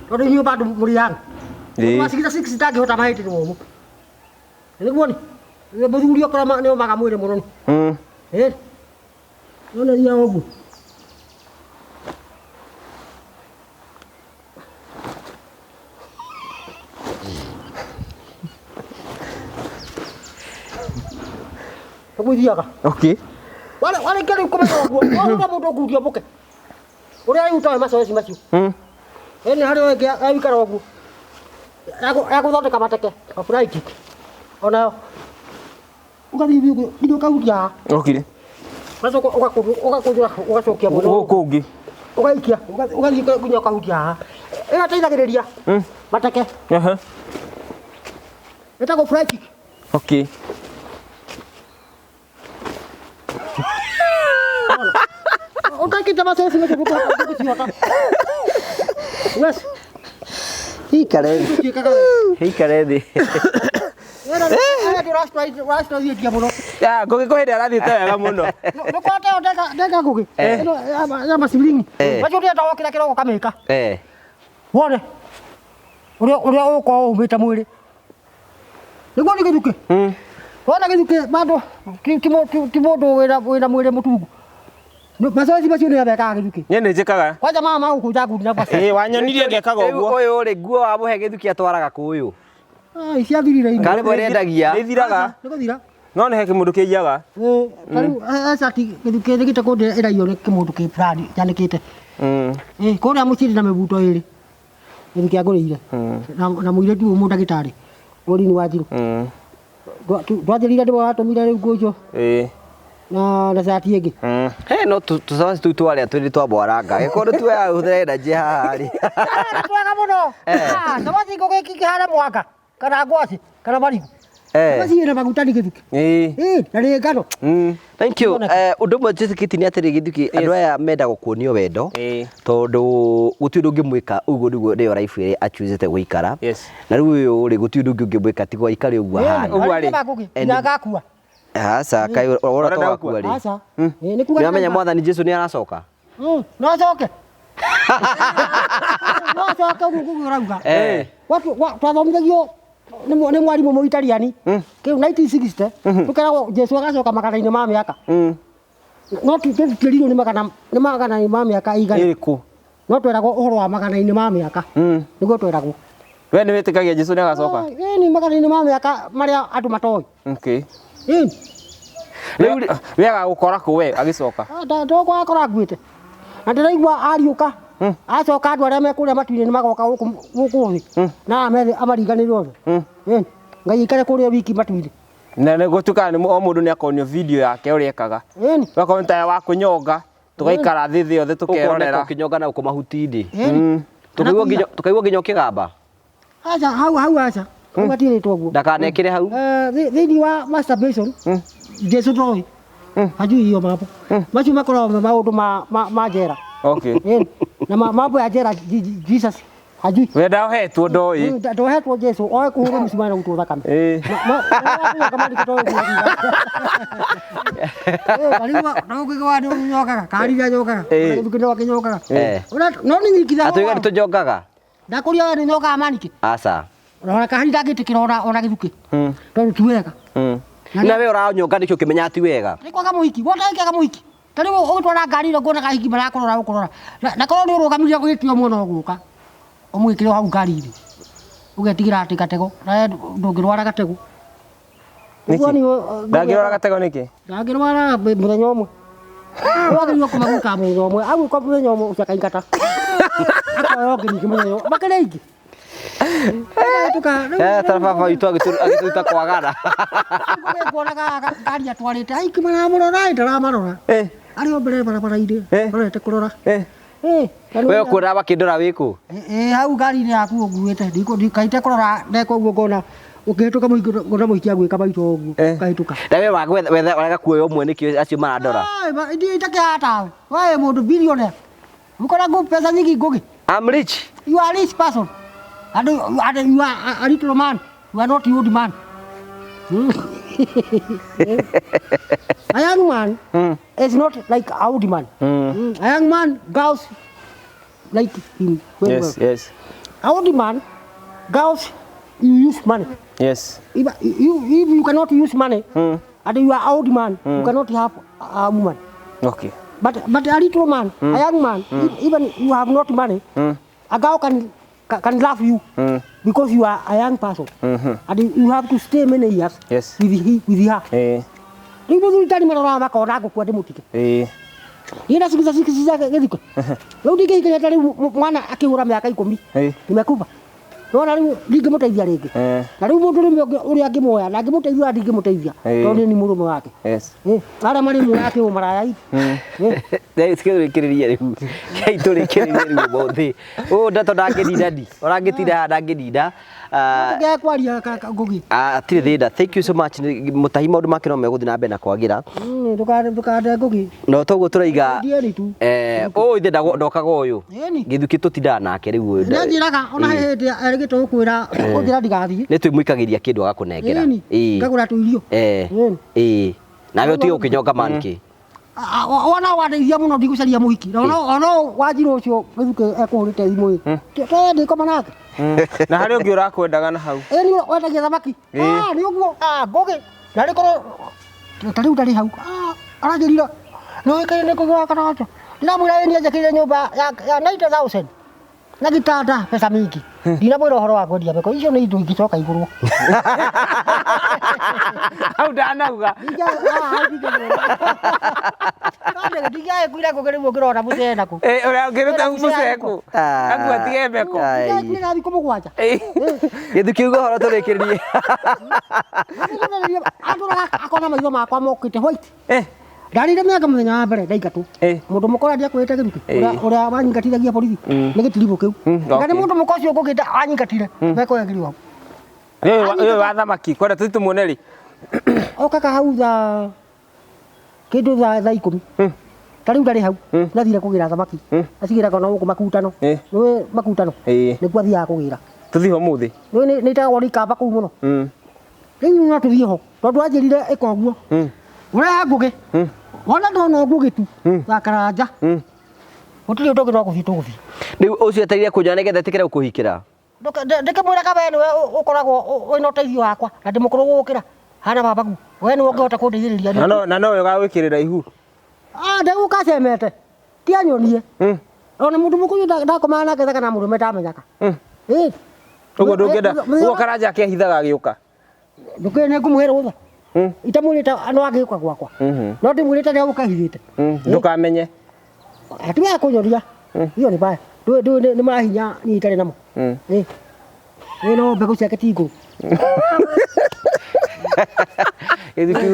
Tondũ inyuĩ bado mũrĩana. Masikita 6 ndangĩhota mahĩtĩ mũno. Nĩguo ni. Mũthuri okora nĩ omaga mwĩrĩ mũno. Nona ria ũguo. Ũgũthiaga. Okay. Wale kile kumenya ũguo. Wona mũndũ ngudia mũke. Ũrĩa ayutaga macoci macio. Ene harĩ wenge aikara ũguo. Gũthondeka mateke. Fly kick. Ona ugathiĩ ũguo. Ndio kaudia. Okay. Macoka ũgacokia mũno. Gũkũ ũngĩ. Ũgaikia. Ũgathiĩ nginya ũkahutia. Ĩyo teithagĩrĩria. Mateke. Ĩtagwo fly kick. Okay. Utakita macoci macio ũgũciota. Yes. Ikare thĩ. Ndĩracitũithĩtie mũno. Ngũgĩkũhĩndĩ arathiĩte wega mũno. Nĩkwate ndeka ngũgĩ. Ya maciringi. Macio ndĩrenda wokĩra kĩroko kamĩka. Wone. Ũrĩa ũkorwo umĩte mwĩrĩ. Nĩguo nĩ gĩthukĩ. Wona gĩthukĩ bado ti mũndũ wĩna mwĩrĩ mũtungu. Macoci macio nĩ athekaga gĩthukĩ. Niĩ nĩ njĩkaga. Kwanja mama gũkũnja ngundi na basi. Wanyonirie ngekaga ũguo. Ũyũ rĩ nguo wa mũhe gĩthuki atwaraga kũyũ. Ciathirire ine. Karĩ mwere endagia. Nĩ thiraga. Nĩ gũthira. No nĩ he kĩmũndũ kĩiyaga. Tarĩu acati gĩthukĩ nĩ gĩte kũndĩ ĩraiywo nĩ kĩmũndũ kĩ fulani yanĩkĩte. Kũrĩa mũciri na mĩbuto ĩrĩ. Gĩthukĩ agũrĩire. Na mũirĩtu ũyũ mũndagĩtarĩ. Ũrini wa Njirũ. Twathiĩrire ndĩ watũmire rĩu nguo icio. Na cati ĩngĩ. No tũcabaci tũu twarĩa twĩrĩ twa Mwaranga. Gĩkorwo tuoya hũthĩra energy haha rĩ. Twega mũno. Cabaci ngũgĩki kĩhana mwanga kana ngwaci kana marigũ. Cabaci ĩna maguta nĩ gĩthukĩ. Na nĩ ngano. Thank you. Ũndũ ũmwe njĩtĩkĩtie nĩ atĩ gĩthukĩ andũ aya mendaga kuonio wendo tondũ gũtirĩ ũndũ ũngĩmwĩka ũguo nĩguo nĩyo life ĩrĩa achuzĩte gũikara. Na rĩu ũyũ rĩ gũtirĩ ũndũ ũngĩmwĩka tiga aikare ũguo hana. Ũguo rĩ. Na gakua. Aca kai ora to wakua rĩ. Aca. Nĩamenya Mwathani Jesũ nĩ aracoka. No acoke. No acoke ũguo ũrauga. Twathomithagio nĩ mwarimũ Mũitaliani. Kĩu 1960 tũkeragwo Jesũ agacoka magana-inĩ ma mĩaka. No tũtirirwo nĩ magana-inĩ ma mĩaka igana. Ĩrĩkũ? No tweragwo ũhoro wa magana-inĩ ma mĩaka. Nĩguo tweragwo. We nĩ wĩtĩkagia Jesũ nĩ agacoka? Nĩ magana-inĩ ma mĩaka marĩa andũ matoĩ. Okay. Rĩu we agagũkora kũ we agĩcoka? Ndogwa akora nguĩte. Na ndĩraigua ariũka. Acoka andũ arĩa mekũrĩa matu-inĩ nĩ magoka gũkũ thĩ. Na amaringanĩre othe. Ngai aikare kũrĩa wiki matu-inĩ. Na nĩ gũtuĩka o mũndũ nĩ akonio video yake ũrĩa ekaga. Wakorwo ta wa kũnyonga tũgaikara thĩ yothe tũkerorera. Ũkĩnyonga na ũkoma huti-inĩ. Tũkaigua nginya ũkĩgamba. Aca hau aca. Ũgatirĩtwo guo. Ndakanekĩre hau. Thĩinĩ wa masturbation Jesũ ndoĩ. hajui hiyo mambo. Macho makoro maundu ma njera. Okay. Na mambo ya njera Jesus hajui. We ndahetwo ndoi. Ndahetwo Jesu oe kuhura msimana gutu thakame. Kama ndikatoe kuhura. Kariwa na ukigwa ndio nyokaga karira nyokaga. Ndikino kinyokaga. No ni nyikitha. Atuiga nitujokaga. Ndakuria ni nyokaga maniki. Asa. Ona kahiri gitikira ona githuki. Tondu ti wega. Na we uranyonga nikio kimenya ati wega. Ni kwaga muhiki, wona ikaga muhiki. Tariu ugitwara ngari ro ngona kahiki marakorora ukorora. Na korwo ni urugamire gwitio mwana uguka. Omwikire hau ngari iri. Ugetigira ati gatego. Na ndungirwara gatego. Ndangirwara gatego niki? Ndangirwara muthenya umwe. Wagiriwo kumaguka muthenya umwe. Au ko muthenya umwe ucakaingata. Akayo ngi muthenya. Makare ingi. Tarababa itu agituita kwagara. Kuonaga ngari atwarite aiki maramurora ndaramarora. Ari ombere barabara-ire barete kurora. We kuona bakindora wiku? Hau ngari-ini yaku nguite ndikaite kurora ndeko uguo ngona ukihituka ngona muikia gwika maito uguo kahituka. Na we wega kuoya umwe nikio acio marandora? Ndi itakihata we mundu billionaire. Mukora nguvu pesa nyingi ngugi. I'm rich. You are rich person. And you are a little man. You are not old man. A young man is not like a old man. A young man goes like him. Yes. A old man goes, you use money. Yes. If you cannot use money, and you are old man, you cannot have a woman. Okay. But a little man, a young man, even you have not money, a girl can love you because you are a young person. And you have to stay many years with her. Ribu tani marora makora gukwa mutike. Ina sikiza githiko. Rĩu ndingĩhika tari mwana akĩhũra mĩaka 10. Nimekufa. Nona rĩu ndingĩmũteithia rĩngĩ. Na rĩu mũndũ ũrĩa angĩmuoya na angĩmũteithia ndingĩmũteithia. Tondũ ni mũrũme wake. Ara marĩ mũrũ wake ũmaraya. Sikio kĩrĩria rĩu. Kai tũrĩ kĩrĩria rĩu bothi. Ndato ndangĩdinda ndi. Ũrangĩtira ndangĩdinda. Ngekwaria ngugi. Atirĩ thĩnda. Thank you so much. Mũtahi maũndũ make no megũthiĩ na mbere na kwagĩra. Ndukande ngugi. No toguo tũraiga ithe ndokaga ũyũ. Gĩthuki tũtindaga nake rĩu. Nĩnjĩraga ona hĩndĩ erĩgĩtwo gũkwĩra ũthĩra ndigathiĩ. Nĩ twĩmũikagĩria kĩndũ agakũnengera. Ngagũra tũirio. Nawe ũtige ũkĩnyonga manki. Ona wandeithia mũno ndigũcaria mũhiki. Ona wanjirũ ũcio gĩthuki ekũhũrĩte thimũ ĩ. Twende ngoma nake. Na harĩ ũngĩ ũrakwendaga na hau? Nĩ wendagia thamaki. Nĩ ũguo ngũgĩ. Na rĩkorwo tariu ndari hau. Aranjĩrire no ĩkaire nĩ kũgwaka na ato. Ndĩramwĩra nĩ njakĩrire nyũmba ya 90,000. Na gitanda pesa mingi. Ndinamwĩra ũhoro wa kwendia mbeko icio nĩ indo ingĩcoka igũrwo. Hau ndanauga. Ndigae kwĩra kũgeria ũngĩrora mũcere naku. Ũrĩa ũngĩruta mũceku. Naguo atige mbeko. Ndigae thikũ mũgwanja. Gĩthuki uga ũhoro tũrĩkĩrĩrie. Andũra akona maitho makwa mokĩte white. Ndarire mĩaka mũthenya wa mbere ndaingatwo. Mũndũ mũkora ndiakwĩte gĩthuki. Ũrĩa wanyingatithagia borithi. Nĩ gĩtiribũ kĩu. Ngari mũndũ mũko ũcio ngũkĩte anyingatire. Mbeko yagĩrĩ wao. Ũyũ wa thamaki kwenda tũthiĩ tũmuone rĩ. Okaka hau kĩndũ thaa 10. Tariu ndarĩ hau. Ndathire kũgĩra thamaki. Acigĩraga no gũkũ makutano. Nĩwe makutano. Nĩkuo athiaga kũgĩra. Tũthiĩ ho mũthĩ. Nĩ itagwo rĩkamba kũu mũno. Rĩu no tũthiĩ ho. Tondũ anjĩrire ĩka ũguo. Ũrĩa ngũgĩ. Wona ndona ngũgĩ tu. Gakaranja. Gũtirĩ ũndũ ũngĩ no gũthiĩ tũgũthiĩ. Rĩu ũcio eterire kũnyonia nĩgetha etĩkĩre gũkũhikĩra. Ndĩkĩmwĩra kabe nĩwe ũkoragwo wĩna ũteithio wakwa na ndĩmũkũrũ gũkĩra. Hana babagu. We nĩwe ũngĩhota kũndeithĩrĩria. Na no wega gwĩkĩrĩra ihu. Ndegũkacemete. Ti anyonie. Ona mũndũ mũkũyũ ndakomaga nake thaka na mũrũme ndamenyaka. Ũguo ndũngĩenda ũguo Karanja akĩhithaga agĩũka. Ndũkĩrĩ ngũmwĩra ũtha. Itamwĩrĩte no agĩũka gwakwa. No ndĩmwĩrĩte nĩ ũkahithĩte. Ndũkamenye. Atiga kũnyoria. Hiyo nĩ baya. Nĩ mahinya niĩ itarĩ namo. No mbegũ ciake ti ngũrũ. Githuki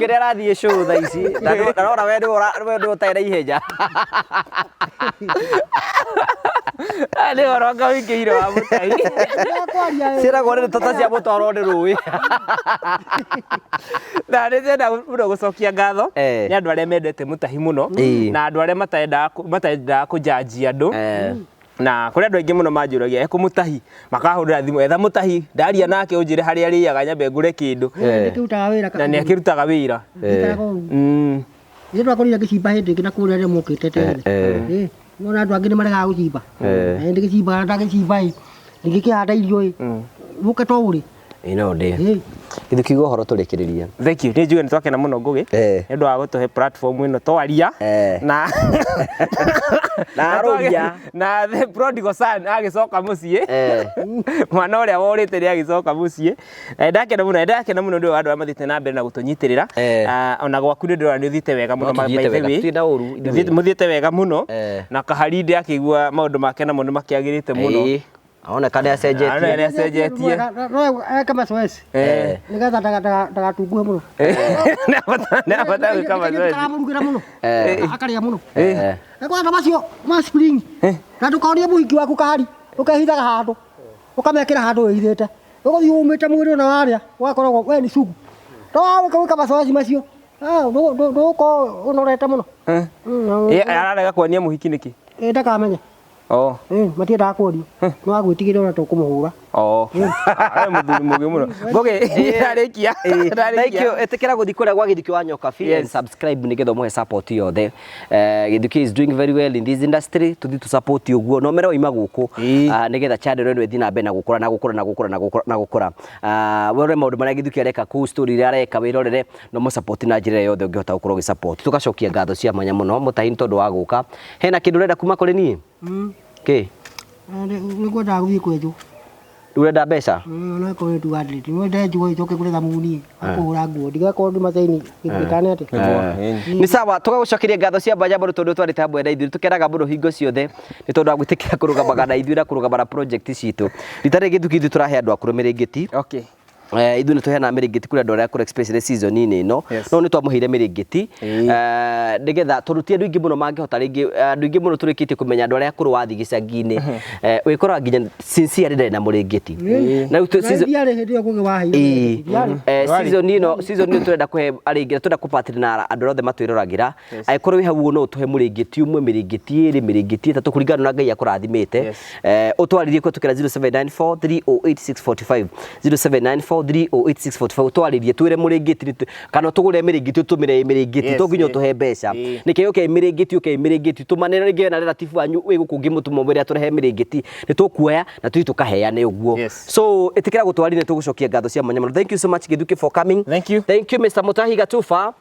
ria rathie show tha ici ndarora we ndu utaira iheja ani oronga wingire wa mutai sira gore tota cia mutwaro ndi rui na ndenda muno gucokia ngatho ni andu aria mendete mutahi muno na andu aria matenda kujanjia andu na kuri andu aingi muno manjuragia ekumutahi makahurira thimu etha mutahi ndaria nake unjire haria riaga nyambe ngure kindu na ni akirutaga wira Ndio akorira gicimba hindi ngina kuria ria mukite tene no na andu angi ni marega gucimba ndi gicimba ndagicimba ngikihanda irio muke twauri ino ndi Githuki go horo turikiriria thank you ni njuge ni twakena muno Ngugi ndu wa gutuhe platform ino twaria na aroria na the prodigal son agicoka mucii mwana uria worite ri agicoka mucii ndakena muno ndu andu amathite na mbere na gutunyitirira ona gwaku ndu ndora ni uthite wega muno muthite wega muno na kaharinde akigua maundu make na mundu makiagirite muno aona kana acenjetie kama soesi nigatha ndagatungue muno nabata kama soesi karamurugira muno akaria muno kwa macio ma spring na tukoria muhiki waku kahari ukahithaga handu ukamekira handu withite uguthi umite mwiri na waria wakoragwo we ni sugu to kama soesi macio nduko unorete muno ararega kwania muhiki niki ndakamenya matiendaga kuorio no agwitigire ona tukumuhura awe muthuri mugi muno Ngugi ndarikia thank you etekera guthi kuria gwa Githuki wa Nyoka and subscribe nigetho muhe support yothe Githuki is doing very well in this industry tuthi tu support uguo no mero ima guku nigetha channel eno ithina mbe na gukura wore maundu maria Githuki areka ku story ria areka wirorere no mu support na njira yothe ungihota gukorwo gi support tugacokia ngatho cia manya muno mutahi tondu wa guka hena kindu renda kuma kuri ni ke nigwenda guthii kwenju urenda mbeca na ko tu adri ni wenda njugo icoke kuri thamuni akuhura nguo ndigakorwo ndi macaini gikane ati ni sawa tugagucokeria ngatho cia mbanya muno tondu twarite hamwe na ithuĩ tukeraga muno hingo ciothe ni tondu wa gwitikira kurugamaga na ithuĩ na kurugama project citu ritare Githuki ithuĩ turahe andu akuru mirĩngĩti ithuĩ nĩ tũheana mĩrĩngĩti kũrĩ andũ arĩa akũrũ especially season-inĩ ĩno no nĩ twamũheire mĩrĩngĩti nĩgetha tũrutie andũ aingĩ mũno mangĩhota rĩngĩ andũ aingĩ mũno tũrĩkĩtie kũmenya andũ arĩa akũrũ wathiĩ gĩcagi-inĩ wĩkoraga nginya sincerely ndarĩ na mũrĩngĩti na rĩu season ĩno tũrenda kũhe arĩngĩ tũrenda kũpatĩrĩ na andũ othe matwĩroragĩra angĩkorwo wĩ hau ũguo no ũtũhe mũrĩngĩti ũmwe mĩrĩngĩti ĩrĩ mĩrĩngĩti ĩtatũ kũringana na Ngai akũrathimĩte ũtwarĩrie kũhetũkĩra 0794308645 0794 3086445 twaririe twire mũrĩngĩti kana tũgũre mĩrĩngĩti tũmĩre mĩrĩngĩti to nginya tũhe mbeca nĩkĩo mĩrĩngĩti tũmanĩra rĩngĩ na relative wanyu wĩ gũkũ ngĩmũtũma mwĩre atũrehe mĩrĩngĩti nĩ tũkuoya na tũthiĩ tũkaheane ũguo so ĩtĩkĩra gũtwarire tũgũcokia ngatho cia mwanya mũno thank you so much Githuki for coming thank you Mr. Mutahi Gatuba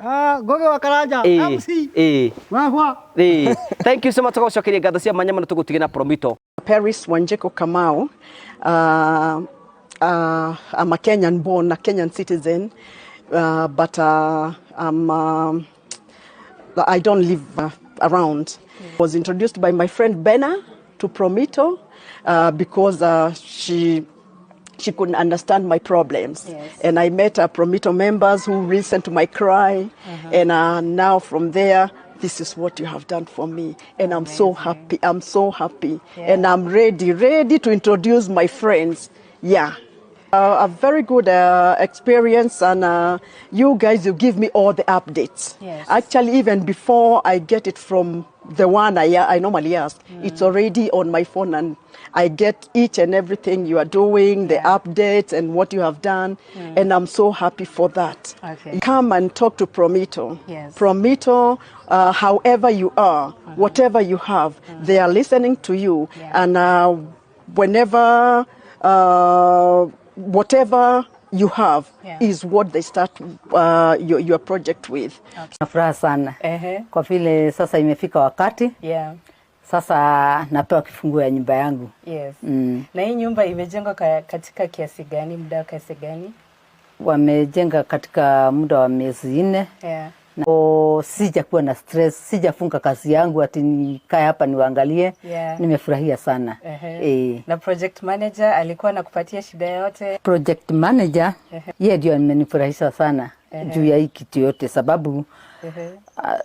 Ngugi wa Karanja MC thank you so much tũgũcokeria ngatho cia mwanya mũno tũgũtige na Promito Paris Wanjiko Kamau I'm a Kenyan born, a Kenyan citizen, but I don't live around. I was introduced by my friend Bena to Promito because she couldn't understand my problems. And I met Promito members who listened to my cry. And now from there, this is what you have done for me. And I'm so happy. I'm so happy. And I'm ready to introduce my friends. A very good experience, and you guys, you give me all the updates. Actually, even before I get it from the one I normally ask, it's already on my phone, and I get each and everything you are doing, the updates and what you have done, and I'm so happy for that. Come and talk to Promito. Promito, however you are, whatever you have, they are listening to you, and whenever whatever you have is what they start your project with. Nafuraha sana kwa vile sasa imefika wakati sasa napewa kifunguo ya nyumba yangu. Na hii nyumba imejengwa katika kiasi gani, muda wa kiasi gani? Wamejenga katika muda wa miezi 4 Na sijakuwa na stress, sijafunga kazi yangu ati nikae hapa niwaangalie. Nimefurahia sana. Na project manager alikuwa anakupatia shida yote? Project manager yeye ndio amenifurahisha sana juu ya hii kitu yote, sababu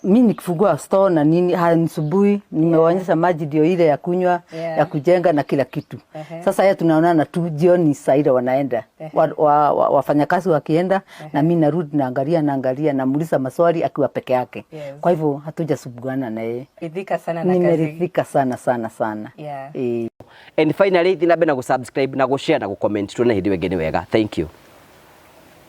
mimi nikifungua store na nini hanisubui, nimewaonyesha maji ndio ile ya kunywa, ya kujenga na kila kitu. Sasa yeye tunaonana tu jioni saa ile wanaenda. Wafanyakazi wakienda na mimi narudi naangalia namuuliza maswali akiwa peke yake. Kwa hivyo hatujasubuana na yeye. Ridhika sana na kazi. Nimeridhika sana. And finally, thina bena go subscribe na go share na go comment. Tuna hindi wengine wega. Thank you.